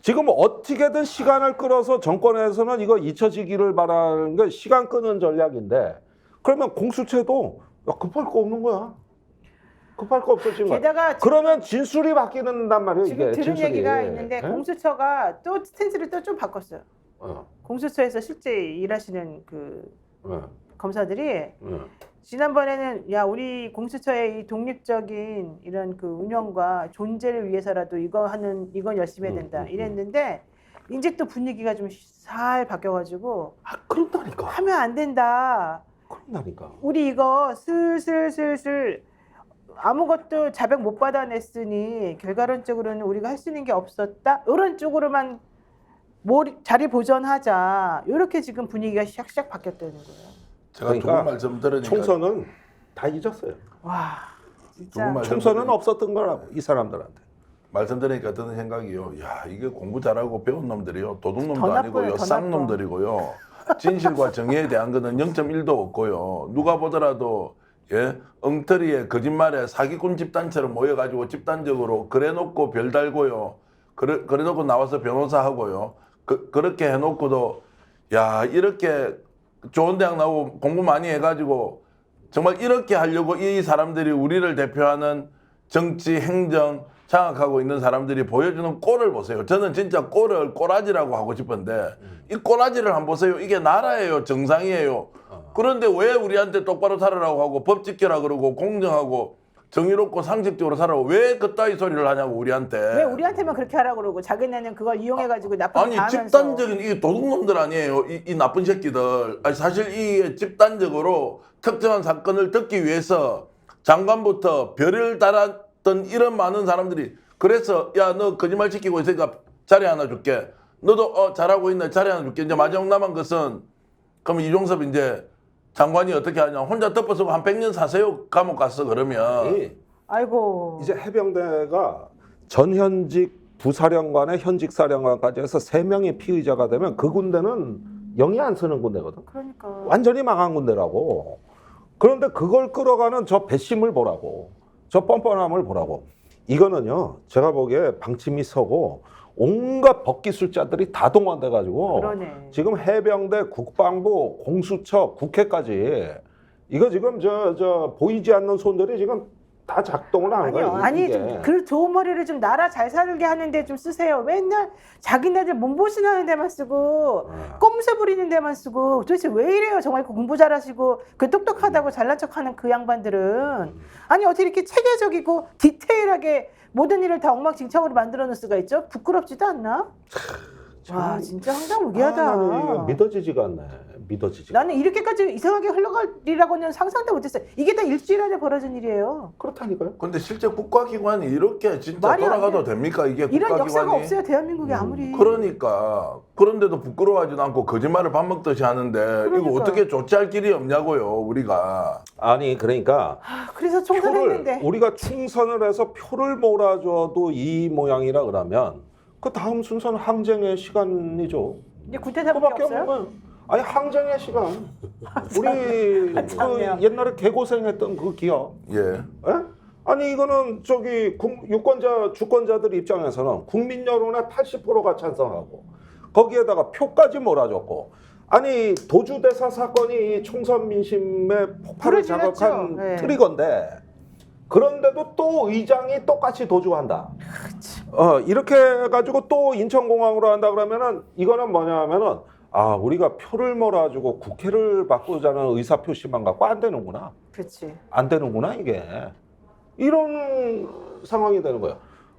지금 어떻게든 시간을 끌어서 정권에서는 이거 잊혀지기를 바라는 게 시간 끄는 전략인데 그러면 공수처도 급할 거 없는 거야. 급할 거 없어 지금. 게다가 그러면 진술이 바뀌는단 말이에요. 지금 이게 들은 진술이. 얘기가 있는데 예? 공수처가 또 스탠스를 또 좀 바꿨어요. 공수처에서 실제 일하시는 그 검사들이 지난번에는 야 우리 공수처의 이 독립적인 이런 그 운영과 존재를 위해서라도 이건 열심히 해야 된다 이랬는데 이제 또 분위기가 좀 살 바뀌어가지고 그런다니까. 하면 안 된다. 그런다니까. 우리 이거 슬슬 아무것도 자백 못 받아냈으니 결과론적으로는 우리가 할 수 있는 게 없었다. 이런 쪽으로만 자리 보전하자. 이렇게 지금 분위기가 샥샥 바뀌었다는 거예요. 제가 두 분 말씀 들으니까 총선은 다 잊었어요. 와, 두 분 진짜. 말씀 총선은 들으니까 없었던 거라고 이 사람들한테. 말씀 들으니까 드는 생각이요. 야 이게 공부 잘하고 배운 놈들이요. 도둑놈도 더 아니고요. 나빠요, 더 쌍놈들이고요. 진실과 정의에 대한 거는 0.1도 없고요. 누가 보더라도 엉터리에 거짓말에 사기꾼 집단처럼 모여가지고 집단적으로 그래놓고 별 달고요. 그래놓고 나와서 변호사 하고요. 그렇게 해놓고도 야 이렇게 좋은 대학 나오고 공부 많이 해가지고 정말 이렇게 하려고 이 사람들이 우리를 대표하는 정치, 행정 장악하고 있는 사람들이 보여주는 꼴을 보세요. 저는 진짜 꼴을 꼬라지라고 하고 싶은데 이 꼬라지를 한번 보세요. 이게 나라예요. 정상이에요. 그런데 왜 우리한테 똑바로 살아라고 하고 법 지켜라 그러고 공정하고 정의롭고 상식적으로 살아라고 왜 그따위 소리를 하냐고 우리한테. 왜 우리한테만 그렇게 하라고 그러고 자기네는 그걸 이용해가지고 나쁜 아니 거 하면서. 집단적인 이 도둑놈들 아니에요. 이 나쁜 새끼들. 아니, 사실 이 집단적으로 특정한 사건을 듣기 위해서 장관부터 별을 달았던 이런 많은 사람들이 그래서 야 너 거짓말 지키고 있으니까 자리 하나 줄게. 너도 잘하고 있네 자리 하나 줄게. 이제 마지막 남은 것은 그럼 이종섭 이제 장관이 어떻게 하냐. 혼자 덮어서 한 100년 사세요. 감옥 갔어 그러면. 아이고. 이제 해병대가 전현직 부사령관에 현직 사령관까지 해서 3명의 피의자가 되면 그 군대는 영이 안 쓰는 군대거든. 그러니까. 완전히 망한 군대라고. 그런데 그걸 끌어가는 저 배심을 보라고. 저 뻔뻔함을 보라고. 이거는요. 제가 보기에 방침이 서고 온갖 법기술자들이 다 동원돼가지고 그러네. 지금 해병대, 국방부, 공수처, 국회까지 이거 지금 저 보이지 않는 손들이 지금 다 작동을 하는 거예요. 아니 이게. 좀 그 좋은 머리를 좀 나라 잘 살게 하는데 좀 쓰세요. 맨날 자기네들 몸보신하는 데만 쓰고 꼼수 부리는 데만 쓰고 도대체 왜 이래요? 정말 공부 잘하시고 그 똑똑하다고 잘난 척하는 그 양반들은 아니 어떻게 이렇게 체계적이고 디테일하게 모든 일을 다 엉망진창으로 만들어 놓을 수가 있죠? 부끄럽지도 않나? 와 진짜 황당무계하다. 나는 이거 믿어지지가 않네. 믿어지지. 나는 이렇게까지 이상하게 흘러가리라고는 상상도 못했어요. 이게 다 일주일 안에 벌어진 일이에요. 그렇다니까요. 근데 실제 국가기관이 이렇게 진짜 말이 안 돌아가도 돼. 됩니까? 이게 이런 국가기관이? 역사가 없어요. 대한민국에 아무리. 그러니까 그런데도 부끄러워하지도 않고 거짓말을 밥 먹듯이 하는데 이거 그러니까요. 어떻게 조치할 길이 없냐고요 우리가. 아니 그러니까 그래서 총선했는데. 우리가 충선을 해서 표를 몰아줘도 이 모양이라 그러면 그 다음 순서는 항쟁의 시간이죠. 이제 구태타밖에 그밖에 없어요. 없는 거예요. 아니 항쟁의 시간. 우리 참네요. 그 옛날에 개고생했던 그 기억. 예. 예? 아니 이거는 저기 유권자 주권자들 입장에서는 국민 여론의 80%가 찬성하고 거기에다가 표까지 몰아줬고 아니 도주대사 사건이 총선 민심의 폭발을 불을 질렀죠. 자극한 네. 트리거인데 그런데도 또 의장이 똑같이 도주한다. 이렇게 해가지고 또 인천공항으로 한다 그러면은 이거는 뭐냐면은 아 우리가 표를 몰아주고 국회를 바꾸자는 의사표시만 갖고 안 되는구나. 그렇지. 안 되는구나 이게 이런 상황이 되는 거예요.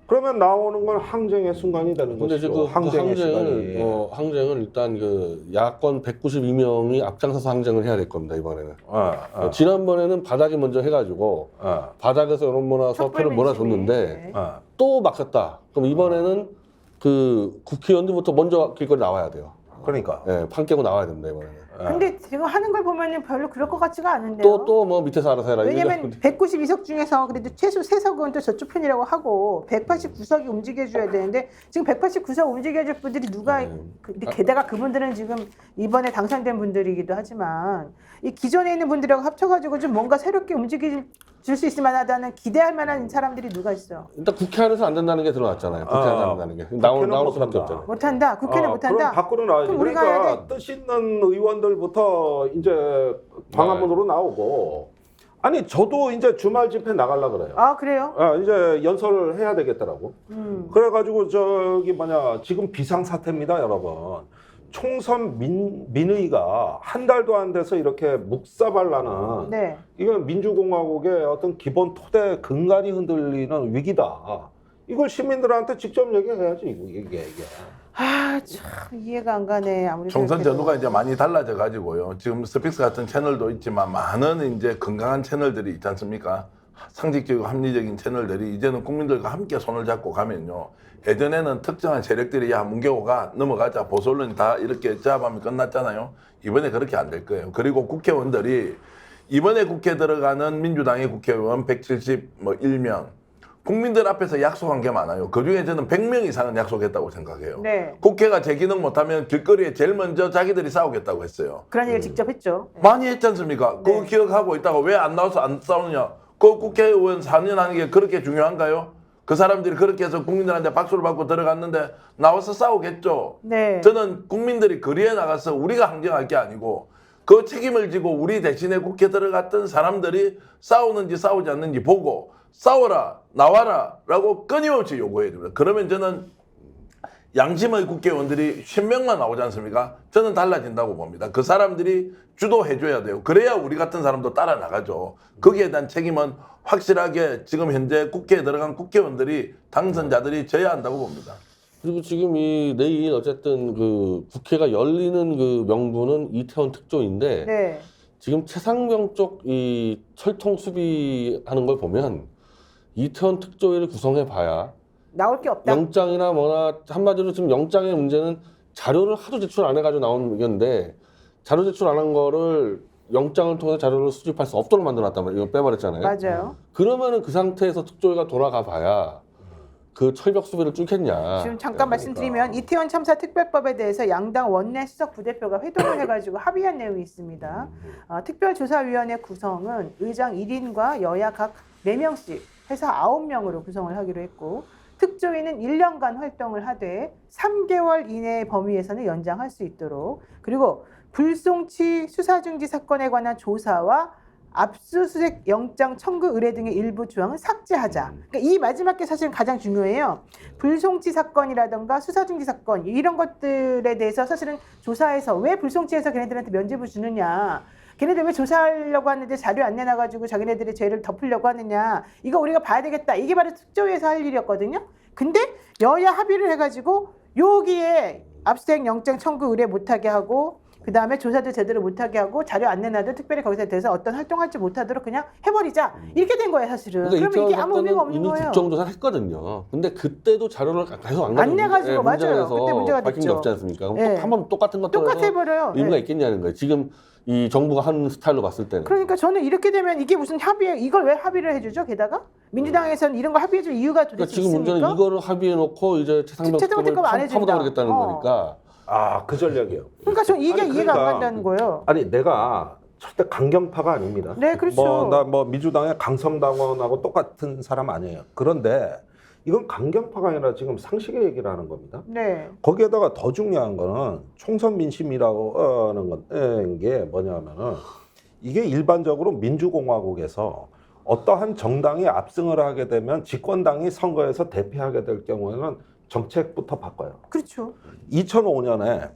그러면 나오는 건 항쟁의 순간이 되는 근데 것이죠. 지금 항쟁의 시간이. 항쟁을 일단 그 야권 192명이 앞장서서 항쟁을 해야 될 겁니다 이번에는. 지난번에는 바닥이 먼저 해가지고 바닥에서 여론 몰아서 촛불 표를 몰아줬는데 민심이. 네. 또 막혔다. 그럼 이번에는 그 국회의원들부터 먼저 길거리 나와야 돼요. 그러니까 예, 판 깨고 나와야 됩니다 이번에는. 근데 지금 하는 걸 보면은 별로 그럴 것 같지가 않은데요. 또 뭐 밑에서 알아서 해라. 왜냐면 192석 중에서 그래도 최소 3석은 또 저쪽 편이라고 하고 189석이 움직여줘야 되는데 지금 189석 움직여줄 분들이 누가 근데 게다가 그분들은 지금 이번에 당선된 분들이기도 하지만 이 기존에 있는 분들하고 합쳐가지고 좀 뭔가 새롭게 움직일 수 있을 만하다는 기대할 만한 사람들이 누가 있어? 일단 국회 안에서 안 된다는 게 드러났잖아요. 국회 안에서 안 된다는 게 나올 수밖에 못한다. 없잖아요. 못한다. 국회는 못한다. 그럼 밖으로 나와야지. 그럼 우리가 해야 그러니까 뜻 있는 의원들부터 이제 광화문으로 나오고 아니 저도 이제 주말 집회 나가려 그래요. 아 그래요? 이제 연설을 해야 되겠더라고. 그래가지고 저기 뭐냐 지금 비상 사태입니다, 여러분. 총선 민의가 한 달도 안 돼서 이렇게 묵사발나는 네. 이건 민주공화국의 어떤 기본 토대 근간이 흔들리는 위기다. 이걸 시민들한테 직접 얘기해야지 이게. 참 이해가 안 가네. 아무리 총선 생각해도. 제도가 이제 많이 달라져 가지고요. 지금 스픽스 같은 채널도 있지만 많은 이제 건강한 채널들이 있지 않습니까? 상식적이고 합리적인 채널들이 이제는 국민들과 함께 손을 잡고 가면요. 예전에는 특정한 세력들이 야 문경호가 넘어가자 보수 언론이 다 이렇게 잡으면 끝났잖아요. 이번에 그렇게 안 될 거예요. 그리고 국회의원들이 이번에 국회 들어가는 민주당의 국회의원 171명 국민들 앞에서 약속한 게 많아요. 그중에 저는 100명 이상은 약속했다고 생각해요. 네. 국회가 제 기능 못하면 길거리에 제일 먼저 자기들이 싸우겠다고 했어요. 그런 얘기를 직접 했죠. 네. 많이 했지 않습니까? 네. 그거 기억하고 있다가 왜 안 나와서 안 싸우느냐? 그 국회의원 4년 하는 게 그렇게 중요한가요? 그 사람들이 그렇게 해서 국민들한테 박수를 받고 들어갔는데 나와서 싸우겠죠. 네. 저는 국민들이 거리에 나가서 우리가 항쟁할 게 아니고 그 책임을 지고 우리 대신에 국회 들어갔던 사람들이 싸우는지 싸우지 않는지 보고 싸워라 나와라 라고 끊임없이 요구해야 됩니다. 그러면 저는 양심의 국회의원들이 10명만 나오지 않습니까? 저는 달라진다고 봅니다. 그 사람들이 주도해줘야 돼요. 그래야 우리 같은 사람도 따라 나가죠. 거기에 대한 책임은 확실하게 지금 현재 국회에 들어간 국회의원들이 당선자들이 져야 한다고 봅니다. 그리고 지금 이 내일 어쨌든 그 국회가 열리는 그 명분은 이태원 특조인데 네. 지금 최상병 쪽 이 철통 수비하는 걸 보면 이태원 특조위를 구성해 봐야 나올 게 없다. 영장이나 뭐나 한마디로 지금 영장의 문제는 자료를 하도 제출 안 해가지고 나온 의견인데 자료 제출 안 한 거를 영장을 통해서 자료를 수집할 수 없도록 만들어놨단 말이에요. 이거 빼버렸잖아요. 맞아요. 그러면은 그 상태에서 특조위가 돌아가 봐야 그 철벽 수비를 뚫겠냐. 지금 잠깐 말씀드리면 이태원 참사 특별법에 대해서 양당 원내 수석 부대표가 회동을 해가지고 합의한 내용이 있습니다. 특별조사위원회 구성은 의장 1인과 여야 각 4명씩 해서 9명으로 구성을 하기로 했고 특조위는 1년간 활동을 하되 3개월 이내의 범위에서는 연장할 수 있도록 그리고 불송치 수사중지 사건에 관한 조사와 압수수색 영장 청구 의뢰 등의 일부 조항을 삭제하자. 그러니까 이 마지막 게 사실은 가장 중요해요. 불송치 사건이라든가 수사중지 사건 이런 것들에 대해서 사실은 조사해서 왜 불송치해서 걔네들한테 면죄부 주느냐. 걔네들 왜 조사하려고 하는데 자료 안 내놔가지고 자기네들의 죄를 덮으려고 하느냐. 이거 우리가 봐야 되겠다. 이게 바로 특조위에서 할 일이었거든요. 근데 여야 합의를 해가지고 여기에 압수수색 영장 청구 의뢰 못하게 하고 그다음에 조사도 제대로 못하게 하고 자료 안 내놔도 특별히 거기서 대해서 어떤 활동할지 못하도록 그냥 해버리자 이렇게 된 거예요 사실은. 그러니까 그러면 이게 아무 의미가 사건은 없는 이미 거예요. 국정조사를 했거든요. 근데 그때도 자료를 계속 안 안 내가지고 문제가 맞아요. 돼서 그때 문제가 밝힌 게 됐죠. 없지 않습니까? 그럼 네. 한번 똑같은 것도 똑같아 해서 해버려요. 의미가 예. 있겠냐는 거예요. 지금 이 정부가 하는 스타일로 봤을 때는. 그러니까 저는 이렇게 되면 이게 무슨 합의에 이걸 왜 합의를 해주죠? 게다가 민주당에서는 이런 거 합의해줄 이유가 그러니까 도대체 지금 있습니까? 문제는 이거를 합의해놓고 이제 최상병 최상병 특검 안 특검을 해준다. 파묻어버리겠다는 어. 거니까. 아, 그 전략이에요. 그러니까 저 이게 아니, 이해가 안 그러니까 간다는 거예요. 아니 내가 절대 강경파가 아닙니다. 네, 그렇죠. 나 민주당의 강성당원하고 똑같은 사람 아니에요. 그런데 이건 강경파가 아니라 지금 상식의 얘기를 하는 겁니다. 네. 거기에다가 더 중요한 거는 총선 민심이라고 하는 건 게 뭐냐면은 이게 일반적으로 민주공화국에서 어떠한 정당이 압승을 하게 되면 집권당이 선거에서 대패하게 될 경우에는 정책부터 바꿔요. 그렇죠. 2005년에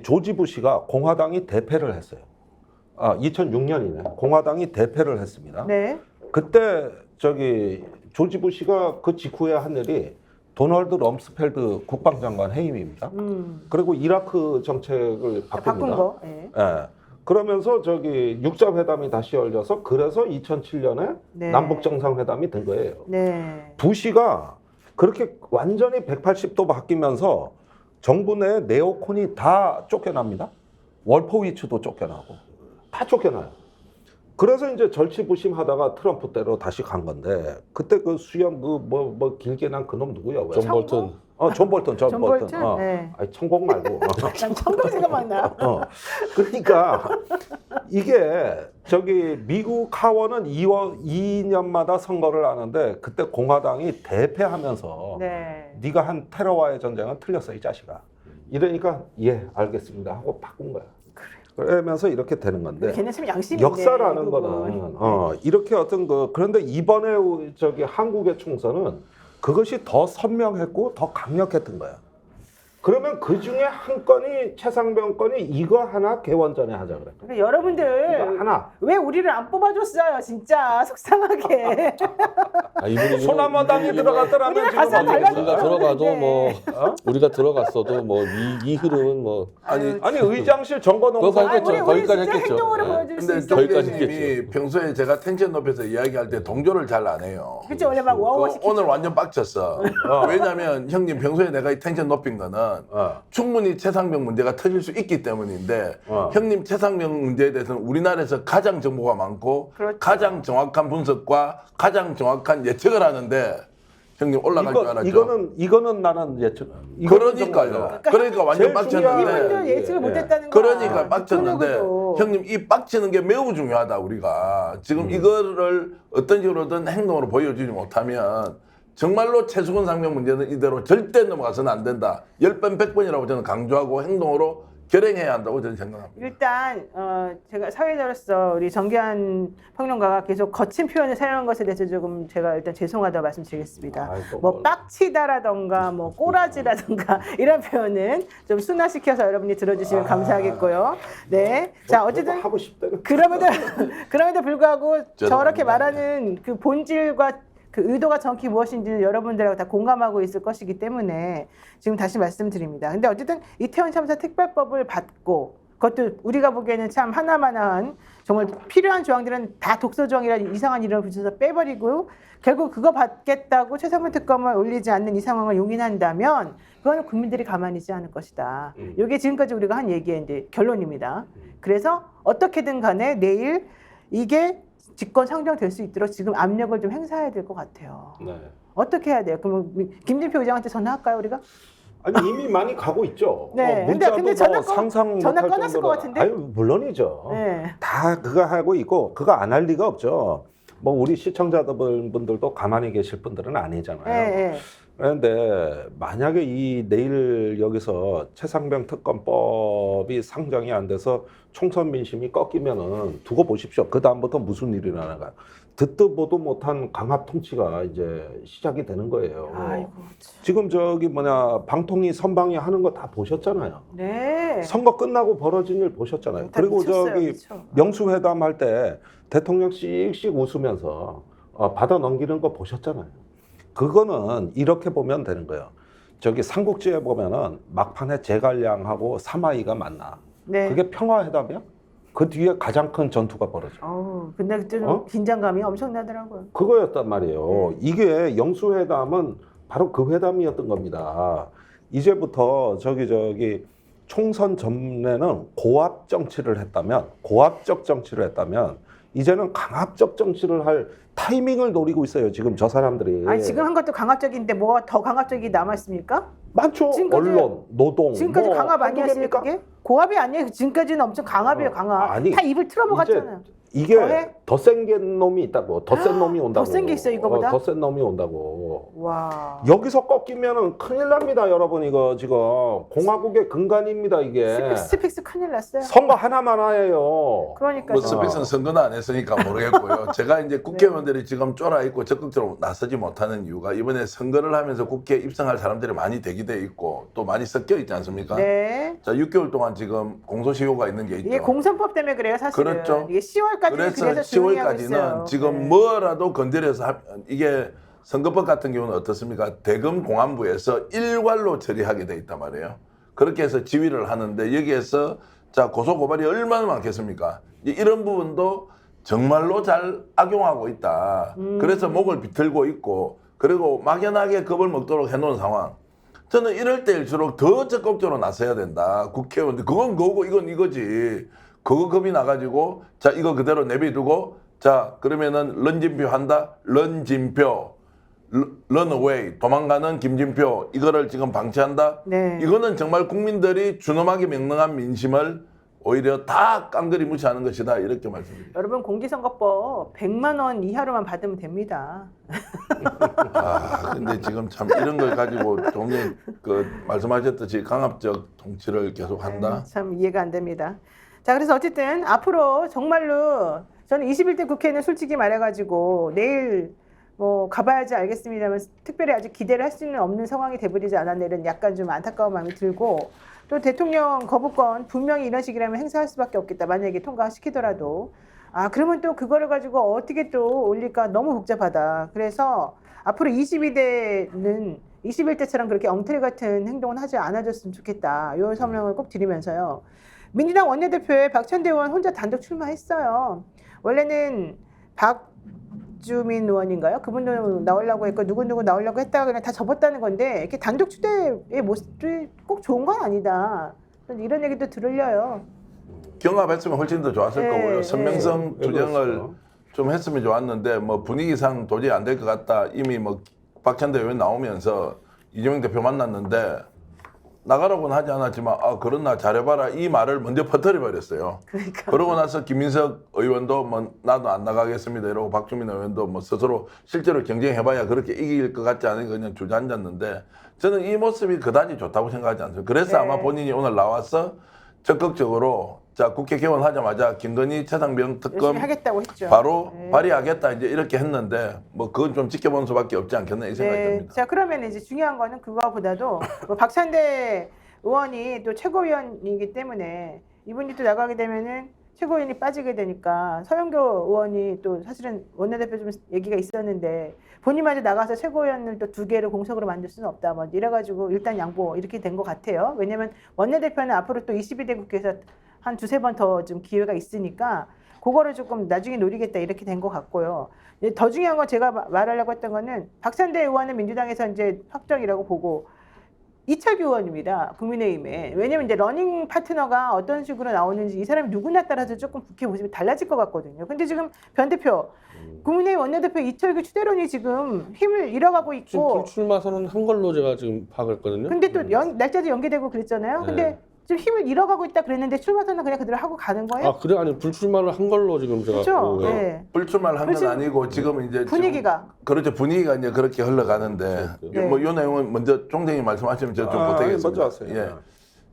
조지 부시가 공화당이 대패를 했어요. 2006년이네. 공화당이 대패를 했습니다. 네. 그때 조지 부시가 그 직후에 한 일이 도널드 럼스펠드 국방장관 해임입니다. 그리고 이라크 정책을 바꿉니다. 바꾼 거. 네. 예. 그러면서 육자회담이 다시 열려서 그래서 2007년에 네. 남북 정상회담이 된 거예요. 네. 부시가 그렇게 완전히 180도 바뀌면서 정부 내 네오콘이 다 쫓겨납니다. 월포위츠도 쫓겨나고 다 쫓겨나요. 그래서 이제 절치부심하다가 트럼프 때로 다시 간 건데 그때 그 수염 길게 난 그놈 누구야? 왜? 존 볼튼. 존 볼튼. 존 볼튼? 네. 아니 천공 말고. 난 청동 생각만 나. 그러니까 이게 미국 하원은 2년마다 선거를 하는데 그때 공화당이 대패하면서 네. 네가 한 테러와의 전쟁은 틀렸어 이 자식아. 이러니까 예 알겠습니다 하고 바꾼 거야. 그러면서 이렇게 되는 건데 걔네 참 양심이 역사라는 있네, 거는 이렇게 그런데 이번에 한국의 총선은 그것이 더 선명했고 더 강력했던 거야. 그러면 그 중에 한 건이 최상병 건이 이거 하나 개원전에 하자 그래. 그러니까 여러분들 이거 하나. 왜 우리를 안 뽑아줬어요? 진짜 속상하게. 이분이 소나무당이 들어갔더라면 우리가 지금 가서 어떻게 달라질 됐어요? 우리가 들어가도 네. 뭐 우리가 들어갔어도 뭐 이 흐름은 뭐 아니 의장실 정거농 그거 우리 거기까지 진짜 했겠죠. 행동으로 네. 보여줄 수 근데 있어. 거기까지 쪽재님이 했겠죠. 평소에 제가 텐션 높여서 이야기할 때 동조를 잘 안 해요. 그치 원래 막 와와 그 시키죠. 오늘 완전 빡쳤어. 왜냐면 형님 평소에 내가 이 텐션 높인 거는 충분히 최상병 문제가 터질 수 있기 때문인데 형님 최상병 문제에 대해서는 우리나라에서 가장 정보가 많고 그렇죠. 가장 정확한 분석과 가장 정확한 예측을 하는데 형님 올라갈 줄 알았죠. 이거는 나는 예측. 그러니까요. 그러니까 완전 제일 빡쳤는데. 이분도 예측을 못했다는 거야. 그러니까 빡쳤는데 그러고도. 형님 이 빡치는 게 매우 중요하다 우리가 지금 이거를 어떤 식으로든 행동으로 보여주지 못하면 정말로 최수근 상명 문제는 이대로 절대 넘어가서는 안 된다. 10번 100번이라고 저는 강조하고 행동으로 결행해야 한다고 저는 생각합니다. 일단 제가 사회자로서 우리 정기한 평론가가 계속 거친 표현을 사용한 것에 대해서 조금 제가 일단 죄송하다고 말씀드리겠습니다. 뭐 빡치다라던가 뭐 꼬라지라던가 이런 표현은 좀 순화시켜서 여러분이 들어주시면 감사하겠고요. 네, 자 어쨌든 하고 싶다는. 그럼에도 불구하고 저렇게 죄송합니다. 말하는 그 본질과 그 의도가 정확히 무엇인지는 여러분들하고 다 공감하고 있을 것이기 때문에 지금 다시 말씀드립니다. 근데 어쨌든 이태원 참사 특별법을 받고 그것도 우리가 보기에는 참 하나만한 정말 필요한 조항들은 다 독소 조항이라는 이상한 이름을 붙여서 빼버리고 결국 그거 받겠다고 최상병 특검을 올리지 않는 이 상황을 용인한다면 그거는 국민들이 가만히 있지 않을 것이다. 이게 지금까지 우리가 한 얘기의 이제 결론입니다. 그래서 어떻게든 간에 내일 이게 집권 상정될 수 있도록 지금 압력을 좀 행사해야 될 것 같아요. 네. 어떻게 해야 돼요? 그러면 김진표 의장한테 전화할까요, 우리가? 아니 이미 많이 가고 있죠. 네. 문자도 근데 전화 상상 전화 못할 꺼냈을 정도로. 것 같은데? 아유 물론이죠. 네. 다 그거 하고 있고 그거 안 할 리가 없죠. 뭐 우리 시청자분들도 가만히 계실 분들은 아니잖아요. 네. 그런데 만약에 내일 여기서 최상병 특검법이 상정이 안 돼서 총선 민심이 꺾이면은 두고 보십시오. 그 다음부터 무슨 일이 일어나가. 듣도 보도 못한 강압 통치가 이제 시작이 되는 거예요. 아이고. 지금 방통위 선방위 하는 거 다 보셨잖아요. 네. 선거 끝나고 벌어진 일 보셨잖아요. 다 그리고 미쳤어요, 미쳐. 영수회담 할 때 대통령 씩씩 웃으면서 받아 넘기는 거 보셨잖아요. 그거는 이렇게 보면 되는 거예요. 삼국지에 보면은 막판에 제갈량하고 사마이가 만나. 네. 그게 평화회담이야? 그 뒤에 가장 큰 전투가 벌어져. 근데 그때는 어? 긴장감이 엄청나더라고요. 그거였단 말이에요. 이게 영수회담은 바로 그 회담이었던 겁니다. 이제부터 저기 총선 전에는 고압 정치를 했다면, 고압적 정치를 했다면, 이제는 강압적 정치를 할 타이밍을 노리고 있어요. 지금 저 사람들이. 아니 지금 한 것도 강압적인데 뭐가 더 강압적이 남았습니까? 많죠. 지금까지- 언론, 노동. 지금까지 뭐 강압 한두 아니었어요 개입니까? 그게? 고압이 아니에요. 지금까지는 엄청 강압이에요 강압. 아니, 다 입을 틀어먹었잖아요. 이게 더해? 더 센 놈이 있다고. 더 센 놈이 온다고. 더 센 게 있어요, 이거보다? 더 센 놈이 온다고. 와. 여기서 꺾이면은 큰일 납니다, 여러분. 이거 지금 공화국의 근간입니다, 이게. 스픽스 큰일 났어요. 선거 하나만 하예요. 그러니까 뭐 스피스는 선거는 안 했으니까 모르겠고요. 제가 이제 국회의원들이 지금 쫄아 있고 적극적으로 나서지 못하는 이유가 이번에 선거를 하면서 국회에 입성할 사람들이 많이 대기돼 있고 또 많이 섞여 있지 않습니까? 네. 자, 6개월 동안 지금 공소시효가 있는 게 있죠. 이게 공선법 때문에 그래요 사실은. 그렇죠. 이게 10월까지는 그래서 조용히 하고 있어요. 10월까지는 지금 네. 뭐라도 건드려서 이게 선거법 같은 경우는 어떻습니까? 대검 공안부에서 일괄로 처리하게 돼 있단 말이에요. 그렇게 해서 지휘를 하는데 여기에서 자 고소 고발이 얼마나 많겠습니까? 이런 부분도 정말로 잘 악용하고 있다. 그래서 목을 비틀고 있고 그리고 막연하게 겁을 먹도록 해놓은 상황. 저는 이럴 때일수록 더 적극적으로 나서야 된다. 국회의원들 그건 그거고 이건 이거지. 그거 겁이 나가지고 자 이거 그대로 내비두고 자 그러면은 런진표 한다. 런진표 런어웨이 도망가는 김진표 이거를 지금 방치한다. 네. 이거는 정말 국민들이 준엄하게 명랑한 민심을 오히려 다 깡그리 무시하는 것이다 이렇게 말씀드립니다. 여러분 공직선거법 100만 원 이하로만 받으면 됩니다. 아 근데 지금 참 이런 걸 가지고 종일 그 말씀하셨듯이 강압적 통치를 계속 한다. 참 이해가 안 됩니다. 자, 그래서 어쨌든 앞으로 정말로 저는 21대 국회는 솔직히 말해가지고 내일 뭐 가봐야지 알겠습니다만 특별히 아직 기대를 할 수는 없는 상황이 돼버리지 않았나 이런 약간 좀 안타까운 마음이 들고 또 대통령 거부권 분명히 이런 식이라면 행사할 수밖에 없겠다. 만약에 통과시키더라도 그러면 또 그거를 가지고 어떻게 또 올릴까 너무 복잡하다. 그래서 앞으로 22대는 21대처럼 그렇게 엉터리 같은 행동은 하지 않아줬으면 좋겠다. 이 설명을 꼭 드리면서요. 민주당 원내대표에 박찬대 의원 혼자 단독 출마했어요. 원래는 박주민 의원인가요? 그분도 나오려고 했고 누구 나오려고 했다가 그냥 다 접었다는 건데 이렇게 단독 추대의 모습이 꼭 좋은 건 아니다. 이런 얘기도 들려요. 경합했으면 훨씬 더 좋았을 네, 거고요. 선명성 네. 투쟁을 그렇죠. 좀 했으면 좋았는데 뭐 분위기상 도저히 안 될 것 같다. 이미 뭐 박찬대 의원 나오면서 이재명 대표 만났는데 나가라고는 하지 않았지만 그렇나 잘해봐라 이 말을 먼저 퍼뜨려 버렸어요. 그러니까. 그러고 나서 김민석 의원도 뭐 나도 안 나가겠습니다 이러고 박주민 의원도 뭐 스스로 실제로 경쟁해봐야 그렇게 이길 것 같지 않으니까 그냥 주저앉았는데 저는 이 모습이 그다지 좋다고 생각하지 않습니다. 그래서 네. 아마 본인이 오늘 나와서 적극적으로 자 국회 개원하자마자 김건희 최상병 특검 열심히 하겠다고 했죠. 바로 네. 발의하겠다 이제 이렇게 했는데 뭐 그건 좀 지켜보는 수밖에 없지 않겠나 이 생각이 듭니다. 자, 그러면 이제 중요한 거는 그거보다도 뭐 박찬대 의원이 또 최고위원이기 때문에 이분이 또 나가게 되면은 최고위원이 빠지게 되니까 서영교 의원이 또 사실은 원내대표 좀 얘기가 있었는데 본인마저 나가서 최고위원을 또 2개를 공석으로 만들 수는 없다. 뭐 이래가지고 일단 양보 이렇게 된 것 같아요. 왜냐면 원내대표는 앞으로 또 22대 국회에서 한 2-3번 더 좀 기회가 있으니까 그거를 조금 나중에 노리겠다 이렇게 된 것 같고요. 더 중요한 건 제가 말하려고 했던 거는 박찬대 의원은 민주당에서 이제 확정이라고 보고 이철규 의원입니다. 국민의힘에. 왜냐면 이제 러닝 파트너가 어떤 식으로 나오는지 이 사람이 누구냐에 따라서 조금 국회 모습이 달라질 것 같거든요. 근데 지금 변 대표, 국민의힘 원내대표 이철규 추대론이 지금 힘을 잃어가고 지금 있고 불출마 선언한 걸로 제가 지금 파악했거든요. 근데 또 날짜도 연기되고 그랬잖아요. 근데 네. 지금 힘을 잃어가고 있다 그랬는데 출마 선언 그냥 그대로 하고 가는 거예요? 그래 아니 불출마를 한 걸로 지금 제가 그렇죠? 예. 네. 불출마를 한 건 불출- 아니고 지금 이제 분위기가. 그렇죠 분위기가 이제 그렇게 흘러가는데 네. 뭐 이 내용은 먼저 총장님 말씀하시면 제가 좀 보태겠습니다. 먼저 하세요. 예.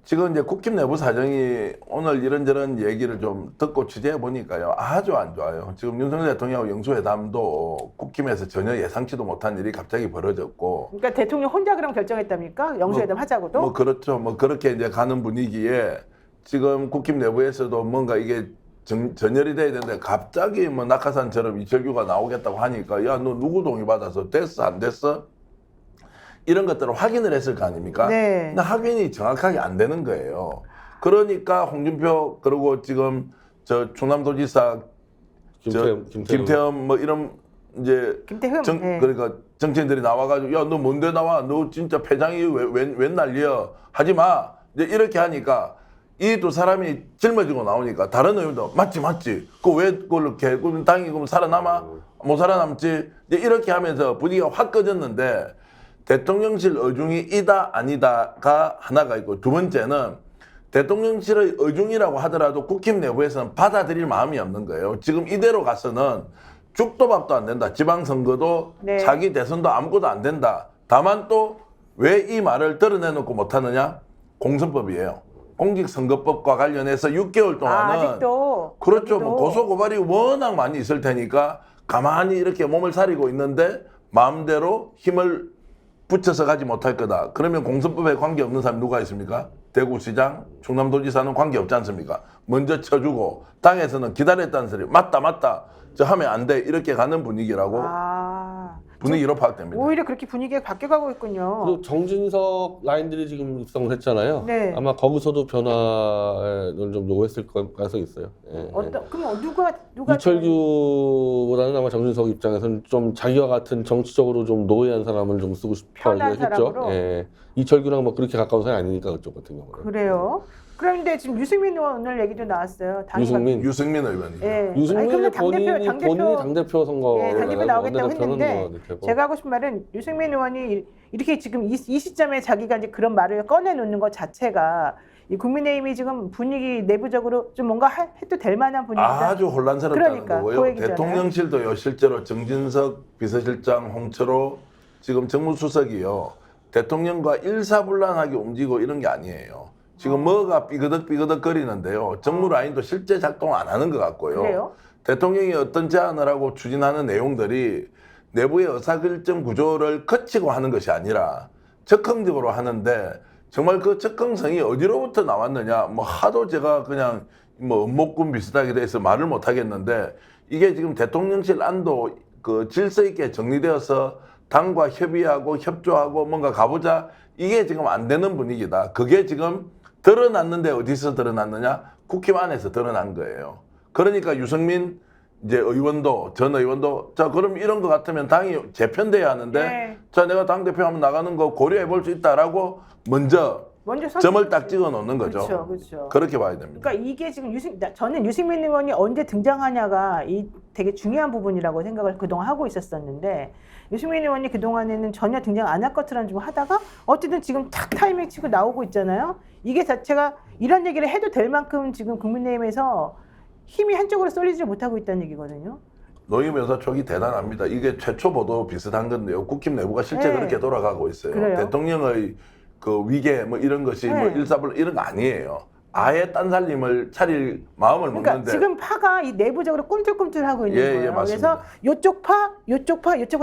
지금 이제 국힘 내부 사정이 오늘 이런저런 얘기를 좀 듣고 취재해 보니까요 아주 안 좋아요. 지금 윤석열 대통령하고 영수회담도 국힘에서 전혀 예상치도 못한 일이 갑자기 벌어졌고 그러니까 대통령 혼자 그럼 결정했답니까? 영수회담 하자고도? 뭐 그렇죠. 뭐 그렇게 이제 가는 분위기에 지금 국힘 내부에서도 뭔가 이게 전열이 돼야 되는데 갑자기 뭐 낙하산처럼 이철규가 나오겠다고 하니까 야 너 누구 동의 받아서 됐어 안 됐어? 이런 것들을 확인을 했을 거 아닙니까? 네. 근데 확인이 정확하게 안 되는 거예요. 그러니까 홍준표 그리고 지금 저 충남도지사 김태흠 뭐 이런 이제 김태흠. 네. 그러니까 정치인들이 나와가지고 야 너 뭔데 나와 너 진짜 패장이 웬 난리야 하지 마 이제 이렇게 하니까 이 두 사람이 짊어지고 나오니까 다른 의원도 맞지 그 왜 그렇게 그럼 당이 그럼 살아남아 못 살아남지 이제 이렇게 하면서 분위기가 확 꺼졌는데 대통령실 의중이 이다 아니다가 하나가 있고 두 번째는 대통령실의 의중이라고 하더라도 국힘 내부에서는 받아들일 마음이 없는 거예요. 지금 이대로 가서는 죽도 밥도 안 된다. 지방선거도 네. 자기 대선도 아무것도 안 된다. 다만 또 왜 이 말을 드러내놓고 못하느냐? 공선법이에요. 공직선거법과 관련해서 6개월 동안은 아직도. 그렇죠. 여기도. 뭐 고소고발이 워낙 많이 있을 테니까 가만히 이렇게 몸을 사리고 있는데 마음대로 힘을 붙여서 가지 못할 거다. 그러면 공선법에 관계없는 사람이 누가 있습니까? 대구시장, 충남도지사는 관계없지 않습니까? 먼저 쳐주고 당에서는 기다렸다는 소리 맞다 저 하면 안 돼 이렇게 가는 분위기라고 분위기로 파악됩니다. 오히려 그렇게 분위기가 바뀌어가고 있군요. 그리고 정진석 라인들이 지금 입성을 했잖아요. 네. 아마 거기서도 변화를 좀 요구했을 가능성이 있어요. 예, 그럼 누가 이철규보다는 아마 정진석 입장에서는 좀 자기와 같은 정치적으로 좀 노예한 사람을 좀 쓰고 싶어 편한 했죠. 사람으로? 예. 이철규랑 뭐 그렇게 가까운 사이 아니니까 그쪽 같은 경우는. 그래요? 그런데 지금 유승민 의원 오늘 얘기도 나왔어요. 유승민 의원이. 예. 유승민은 본인이 당대표 당대표 선거 예, 당대표 나오겠다고 했는데 되고. 제가 하고 싶은 말은 유승민 의원이 이렇게 지금 이 시점에 자기가 이제 그런 말을 꺼내놓는 것 자체가 이 국민의힘이 지금 분위기 내부적으로 좀 뭔가 해도 될 만한 분위기다. 아주 혼란스럽다는 그러니까, 그 거고요. 얘기잖아요. 대통령실도요. 실제로 정진석 비서실장, 홍철호 지금 정무수석이요. 대통령과 일사불란하게 움직이고 이런 게 아니에요. 지금 뭐가 삐그덕 거리는데요. 정무 라인도 실제 작동 안 하는 것 같고요. 그래요? 대통령이 어떤 제안을 하고 추진하는 내용들이 내부의 의사결정 구조를 거치고 하는 것이 아니라 적극적으로 하는데 정말 그 적극성이 어디로부터 나왔느냐 뭐 하도 제가 그냥 뭐 음모꾼 비슷하게 돼서 말을 못 하겠는데 이게 지금 대통령실 안도 그 질서 있게 정리되어서 당과 협의하고 협조하고 뭔가 가보자 이게 지금 안 되는 분위기다. 그게 지금 드러났는데 어디서 드러났느냐? 국힘 안에서 드러난 거예요. 그러니까 유승민 이제 의원도 전 의원도 자 그럼 이런 거 같으면 당이 재편돼야 하는데 네. 자 내가 당 대표 한번 나가는 거 고려해 볼 수 있다라고 먼저 점을 딱 찍어 놓는 거죠. 그렇죠. 그렇게 봐야 됩니다. 그러니까 이게 지금 저는 유승민 의원이 언제 등장하냐가 이 되게 중요한 부분이라고 생각을 그동안 하고 있었었는데 유승민 의원이 그동안에는 전혀 등장 안 할 것처럼 좀 하다가 어쨌든 지금 탁 타이밍 치고 나오고 있잖아요. 이게 자체가 이런 얘기를 해도 될 만큼 지금 국민의힘에서 힘이 한쪽으로 쏠리지 못하고 있다는 얘기거든요. 노임 여사 촉이 대단합니다. 이게 최초 보도 비슷한 건데요. 국힘 내부가 실제 네. 그렇게 돌아가고 있어요. 그래요? 대통령의 그 위계 뭐 이런 것이 뭐 네. 일사불란 이런 거 아니에요. 아예 딴 살림을 차릴 마음을 그러니까 먹는데 지금 파가 이 내부적으로 꿈틀꿈틀하고 있는 예, 거예요. 맞습니다. 그래서 요쪽 파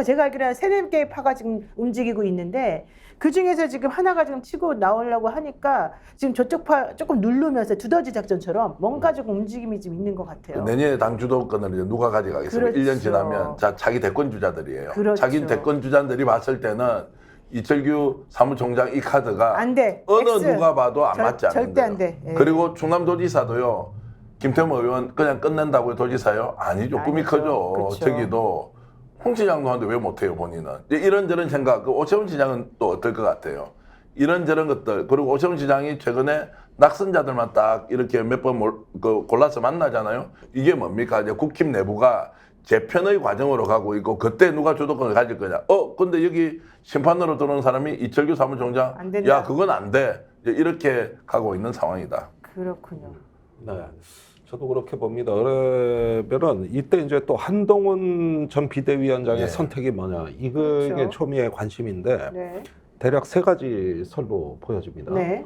제가 알기로 한 3-4개의 파가 지금 움직이고 있는데 그 중에서 지금 하나가 지금 치고 나오려고 하니까 지금 저쪽 파 조금 누르면서 두더지 작전처럼 뭔가 조금 움직임이 좀 있는 것 같아요. 내년에 당 주도권을 이제 누가 가져가겠습니까? 그렇죠. 1년 지나면 자기 대권 주자들이에요. 그렇죠. 자기 대권 주자들이 봤을 때는 이철규 사무총장 이 카드가 안 돼. 어느 X. 누가 봐도 안 맞지 않는 절대 거예요. 안 돼. 예. 그리고 충남도지사도요. 김태모 의원 그냥 끝낸다고요 도지사요? 아니죠. 꿈이 아니죠. 크죠. 그렇죠. 저기도 홍 시장도 하는데 왜 못해요 본인은. 이제 이런저런 생각. 그 오세훈 시장은 또 어떨 것 같아요. 이런저런 것들. 그리고 오세훈 시장이 최근에 낙선자들만 딱 이렇게 몇 번 골라서 만나잖아요. 이게 뭡니까? 이제 국힘 내부가 재편의 과정으로 가고 있고 그때 누가 주도권을 가질 거냐. 근데 여기 심판으로 들어온 사람이 이철규 사무총장. 안 된다. 야 그건 안 돼. 이제 이렇게 가고 있는 상황이다. 그렇군요. 네, 저도 그렇게 봅니다. 그러면은 이때 이제 또 한동훈 전 비대위원장의 예. 선택이 뭐냐 이게 그렇죠. 초미의 관심인데 네. 대략 3가지 설로 보여집니다. 네.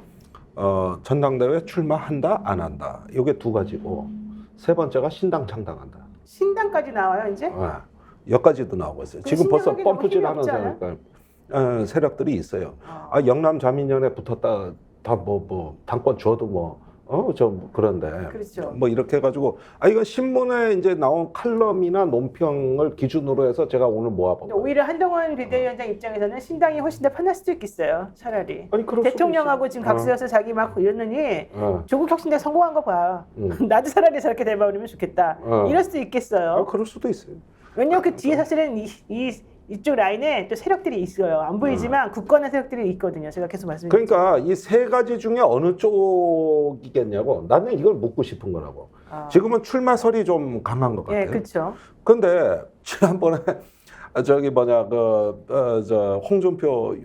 전당대회 출마한다 안 한다 이게 2가지고 세 번째가 신당 창당한다. 신당까지 나와요 이제? 여기까지도 나오고 있어요. 그 지금 벌써 신당하기 너무 힘이 펌프질하는 없지 않아요? 세력들이 있어요. 영남 자민련에 붙었다 다 뭐 당권 줘도 뭐 좀 그런데. 그렇죠. 뭐 이렇게 해가지고, 이건 신문에 이제 나온 칼럼이나 논평을 기준으로 해서 제가 오늘 모아본 거예요. 오히려 한동훈 비대위원장 입장에서는 신당이 훨씬 더 편할 수도 있겠어요. 차라리. 아니, 그럴 수도 대통령하고 있어요. 지금 각서여서 자기 막 이러느니 어. 조국 혁신대 성공한 거 봐. 나도 차라리 저렇게 돼버리면 좋겠다. 이럴 수도 있겠어요. 그럴 수도 있어요. 왜냐면 그 뒤에 사실은 이쪽 라인에 또 세력들이 있어요. 안 보이지만 굳건한 세력들이 있거든요. 제가 계속 말씀드렸죠. 그러니까 이 세 가지 중에 어느 쪽이겠냐고 나는 이걸 묻고 싶은 거라고. 지금은 출마설이 좀 강한 것 같아요. 예, 그렇죠. 근데 지난번에 홍준표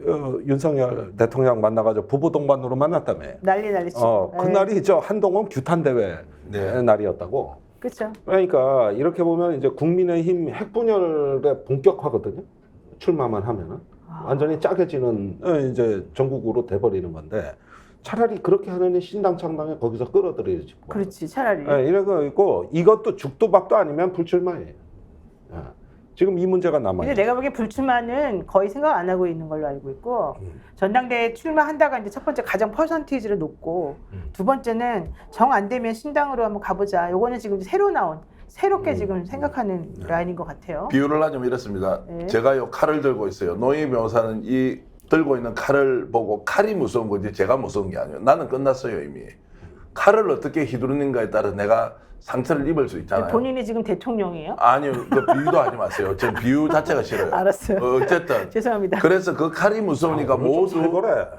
윤석열 대통령 만나가지고 부부 동반으로 만났다며. 난리 치고. 그날이 한동훈 규탄 대회 날이었다고. 그렇죠. 그러니까 이렇게 보면 이제 국민의힘 핵분열의 본격화거든요. 출마만 하면은 완전히 짜겨지는 이제 전국으로 돼버리는 건데 차라리 그렇게 하느니 신당 창당에 거기서 끌어들여야지. 그렇지, 차라리. 이런 있고 이것도 죽도 밥도 아니면 불출마예요. 지금 이 문제가 남아요. 근데 내가 보기에 불출마는 거의 생각 안 하고 있는 걸로 알고 있고 전당대회 출마한다가 이제 첫 번째 가장 퍼센티지를 높고 두 번째는 정 안 되면 신당으로 한번 가보자. 요거는 지금 새롭게 지금 생각하는 라인인 것 같아요. 비유를 하자면 이렇습니다. 네. 제가요 칼을 들고 있어요. 노희 변호사는 이 들고 있는 칼을 보고 칼이 무서운 거지 제가 무서운 게 아니에요. 나는 끝났어요 이미. 칼을 어떻게 휘두르는가에 따라 내가 상처를 입을 수 있잖아요. 본인이 지금 대통령이에요? 아니요, 그 비유도 하지 마세요. 전 비유 자체가 싫어요. 알았어요. 어쨌든 죄송합니다. 그래서 그 칼이 무서우니까 모두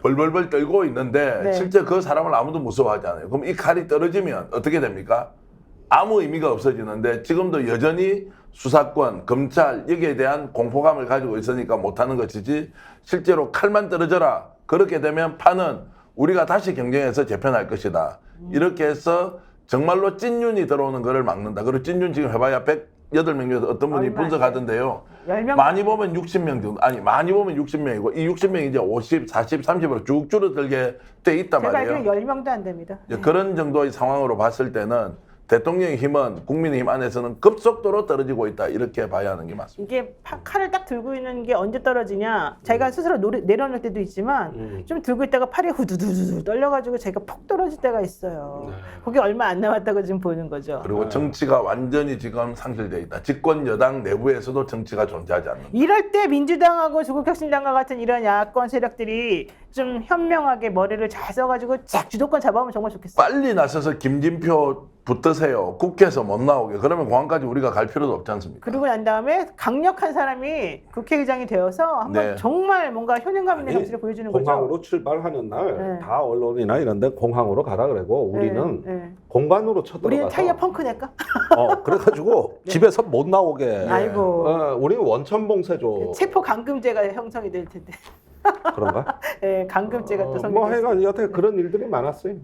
벌벌벌 떨고 있는데 네. 실제 그 사람을 아무도 무서워하지 않아요. 그럼 이 칼이 떨어지면 어떻게 됩니까? 아무 의미가 없어지는데 지금도 여전히 수사권, 검찰 여기에 대한 공포감을 가지고 있으니까 못하는 것이지 실제로 칼만 떨어져라. 그렇게 되면 판은 우리가 다시 경쟁해서 재편할 것이다. 이렇게 해서 정말로 찐윤이 들어오는 거를 막는다. 그리고 찐윤 지금 해봐야 108명 중에서 어떤 분이 얼마 분석하던데요. 10명 많이 보면 60명 정도. 아니 많이 보면 60명이고 이 60명이 이제 50, 40, 30으로 쭉 줄어들게 돼 있단 제가 말이에요. 알기로는 10명도 안 됩니다. 이제 그런 정도의 상황으로 봤을 때는 대통령의 힘은 국민의힘 안에서는 급속도로 떨어지고 있다. 이렇게 봐야 하는 게 맞습니다. 이게 칼을 딱 들고 있는 게 언제 떨어지냐 자기가 스스로 내려놓을 때도 있지만 좀 들고 있다가 팔이 후두두두 떨려가지고 자기가 푹 떨어질 때가 있어요. 그게 얼마 안 남았다고 지금 보는 거죠. 그리고 정치가 완전히 지금 상실되어 있다. 집권 여당 내부에서도 정치가 존재하지 않는다. 이럴 때 민주당하고 조국혁신당과 같은 이런 야권 세력들이 좀 현명하게 머리를 잘 써가지고 쫙 주도권 잡아오면 정말 좋겠어요. 빨리 나서서 김진표 붙으세요. 국회에서 못 나오게. 그러면 공항까지 우리가 갈 필요도 없지 않습니까? 그러고 난 다음에 강력한 사람이 국회의장이 되어서 한번 네. 정말 뭔가 효능감 있는 정치를 보여주는 공항으로 거죠. 출발하는 날 네. 다 언론이나 이런데 공항으로 가라 그러고 우리는 네. 공간으로 쳐들어가서 우리는 타이어 펑크 낼까? 그래가지고 집에서 못 나오게. 아이고. 우리 원천봉쇄죠. 체포 감금죄가 형성이 될 텐데. 그런가? 네, 감금죄가 또 뭐 성립됐어요. 해가 여태 그런 일들이 많았어요.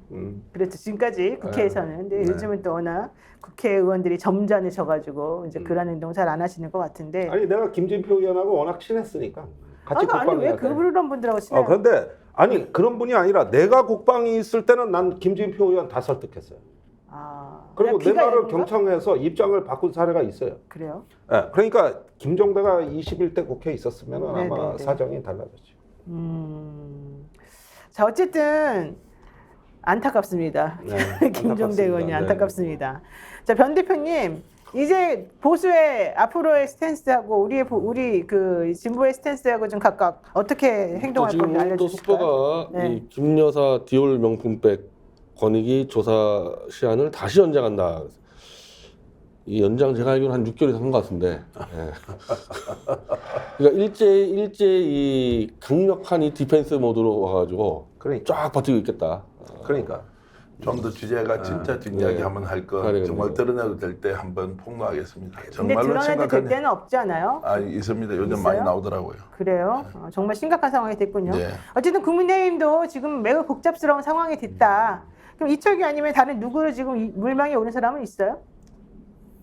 그렇죠. 지금까지 국회에서는. 근데 요즘은 또 워낙 국회의원들이 점잖으셔가지고 이제 그런 행동 잘 안 하시는 것 같은데. 아니 내가 김진표 의원하고 워낙 친했으니까 같이 아니 국방에 왜 갔다. 그런 분들하고 친해요? 그런데 아니 그런 분이 아니라 내가 국방이 있을 때는 난 김진표 의원 다 설득했어요. 그리고 내 비가 말을 얇은가? 경청해서 입장을 바꾼 사례가 있어요. 그래요? 그러니까 김종대가 21대 국회에 있었으면 아마 네네네. 사정이 달라졌죠. 자 어쨌든 안타깝습니다. 네, 김종대 의원이 네. 안타깝습니다. 자 변 대표님 이제 보수의 앞으로의 스탠스하고 우리 그 진보의 스탠스하고 좀 각각 어떻게 행동할 건지 지금 또 알려주실까요? 속보가 네. 이 김여사 디올 명품백 권익위 조사 시한을 다시 연장한다. 이 연장 제가 알기로는 한 6개월 이상 한 것 같은데. 예. 그러니까 일제 이 강력한 이 디펜스 모드로 와가지고 그러니까. 쫙 버티고 있겠다. 그러니까 좀 더 주제가 진짜 진지하게 네. 한번 할 거 그러겠네요. 정말 드러내도 될 때 한번 폭로하겠습니다. 근데 정말로 드러내도 될 심각한 때는 없지 않아요? 있습니다. 요즘 있어요? 많이 나오더라고요. 그래요? 정말 심각한 상황이 됐군요. 네. 어쨌든 국민의힘도 지금 매우 복잡스러운 상황이 됐다. 그럼 이철규 아니면 다른 누구를 지금 물망에 오는 사람은 있어요?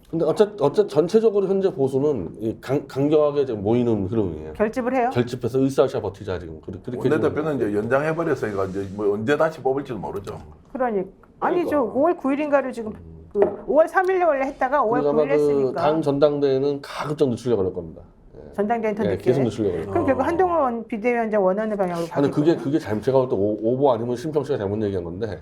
근데 어쨌든 전체적으로 현재 보수는 이 강경하게 지금 모이는 흐름이에요. 결집을 해요? 결집해서 으쌰으쌰 버티자 지금 그렇게 원내대표는 이제 연장해버렸으니까 이제 뭐 언제 다시 뽑을지도 모르죠. 아니 저 5월 9일인가를 지금 그 5월 3일에 원래 했다가 5월 그리고 아마 9일 했으니까. 당 전당대회는 가급적 늦추려고 할 겁니다. 전당대회는 더 예, 늦게. 계속 늦추려고 해요. 그럼 결국 한동훈 비대위원장 원하는 방향으로 아니 가겠죠. 그게 잘못 제가 볼 때 오보 아니면 심평 씨가 잘못 얘기한 건데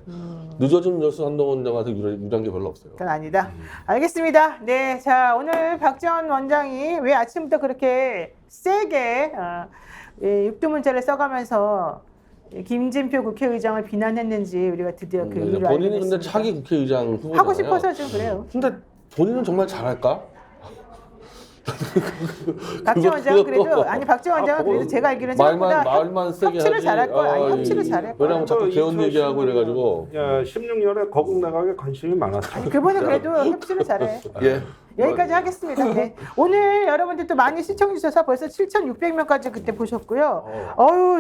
늦어진 뉴스 한동훈 원장한테 유리한 게 별로 없어요. 그건 아니다. 알겠습니다. 네, 자 오늘 박지원 원장이 왜 아침부터 그렇게 세게 육두문자를 써가면서 김진표 국회의장을 비난했는지 우리가 드디어 그 이유를 알게 본인이 근데 됐습니다. 차기 국회의장 후보잖아요. 하고 싶어서 지금 그래요. 근데 본인은 정말 잘할까? 박지원 원장은 그래도 그것도- 아니 박지원 원장은 그래도 제가 알기로는 생각보다 말만 세게 협치를 하지. 잘할 거야. 아니 아, 협치를 잘할 거야. 왜냐면 자꾸 개헌 얘기하고 이래가지고 16년에 거국 내각에 관심이 많았죠. 그분은 그래도 협치를 잘해. 예. 여기까지 하겠습니다. 네. 오늘 여러분들 또 많이 시청해 주셔서 벌써 7,600명까지 그때 보셨고요.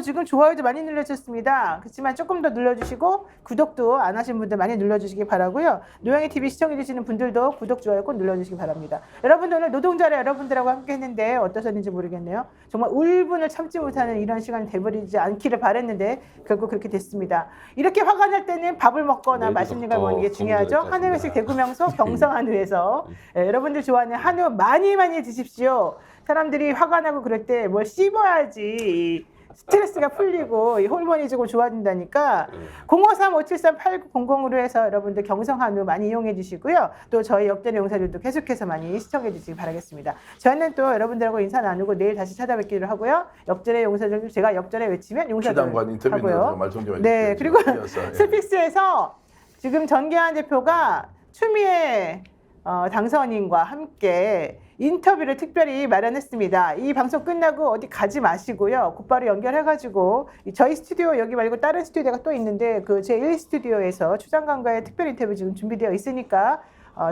지금 좋아요도 많이 눌러주셨습니다. 그렇지만 조금 더 눌러주시고 구독도 안 하신 분들 많이 눌러주시기 바라고요. 노영희 TV 시청해 주시는 분들도 구독, 좋아요 꼭 눌러주시기 바랍니다. 여러분들 오늘 노동자라 여러분들하고 함께 했는데 어떠셨는지 모르겠네요. 정말 울분을 참지 못하는 이런 시간이 돼버리지 않기를 바랬는데 결국 그렇게 됐습니다. 이렇게 화가 날 때는 밥을 먹거나 네, 맛있는 걸 더 먹는 게 중요하죠. 건강할 것 한우회식 같습니다. 대구명소 경성한우에서 여러분들 좋아하는 한우 많이 드십시오. 사람들이 화가 나고 그럴 때 뭘 씹어야지 스트레스가 풀리고 이 호르몬이 조금 좋아진다니까 053-573-8900으로 해서 여러분들 경성한우 많이 이용해 주시고요. 또 저희 역전의 용사들도 계속해서 많이 시청해 주시기 바라겠습니다. 저희는 또 여러분들하고 인사 나누고 내일 다시 찾아뵙기로 하고요. 역전의 용사들 제가 역전에 외치면 용사들 시장관 인터뷰 하고요. 내서 말씀 좀 해주세요. 네, 그리고 이어서, 예. 스픽스에서 지금 전계한 대표가 추미애 당선인과 함께 인터뷰를 특별히 마련했습니다. 이 방송 끝나고 어디 가지 마시고요. 곧바로 연결해가지고 저희 스튜디오 여기 말고 다른 스튜디오가 또 있는데 그 제1 스튜디오에서 추 장관과의 특별 인터뷰 지금 준비되어 있으니까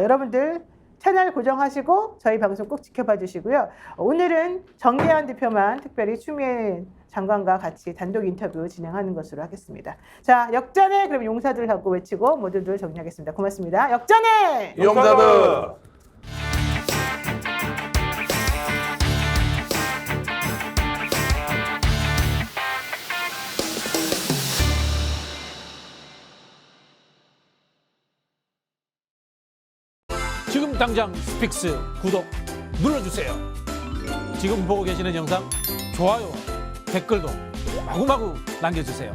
여러분들 채널 고정하시고 저희 방송 꼭 지켜봐 주시고요. 오늘은 정계한 대표만 특별히 추미애 장관과 같이 단독 인터뷰 진행하는 것으로 하겠습니다. 자, 역전에 그럼 용사들하고 외치고 모두들 정리하겠습니다. 고맙습니다. 역전에! 용사들! 지금 당장 스픽스 구독 눌러주세요. 지금 보고 계시는 영상 좋아요, 댓글도 마구마구 남겨주세요.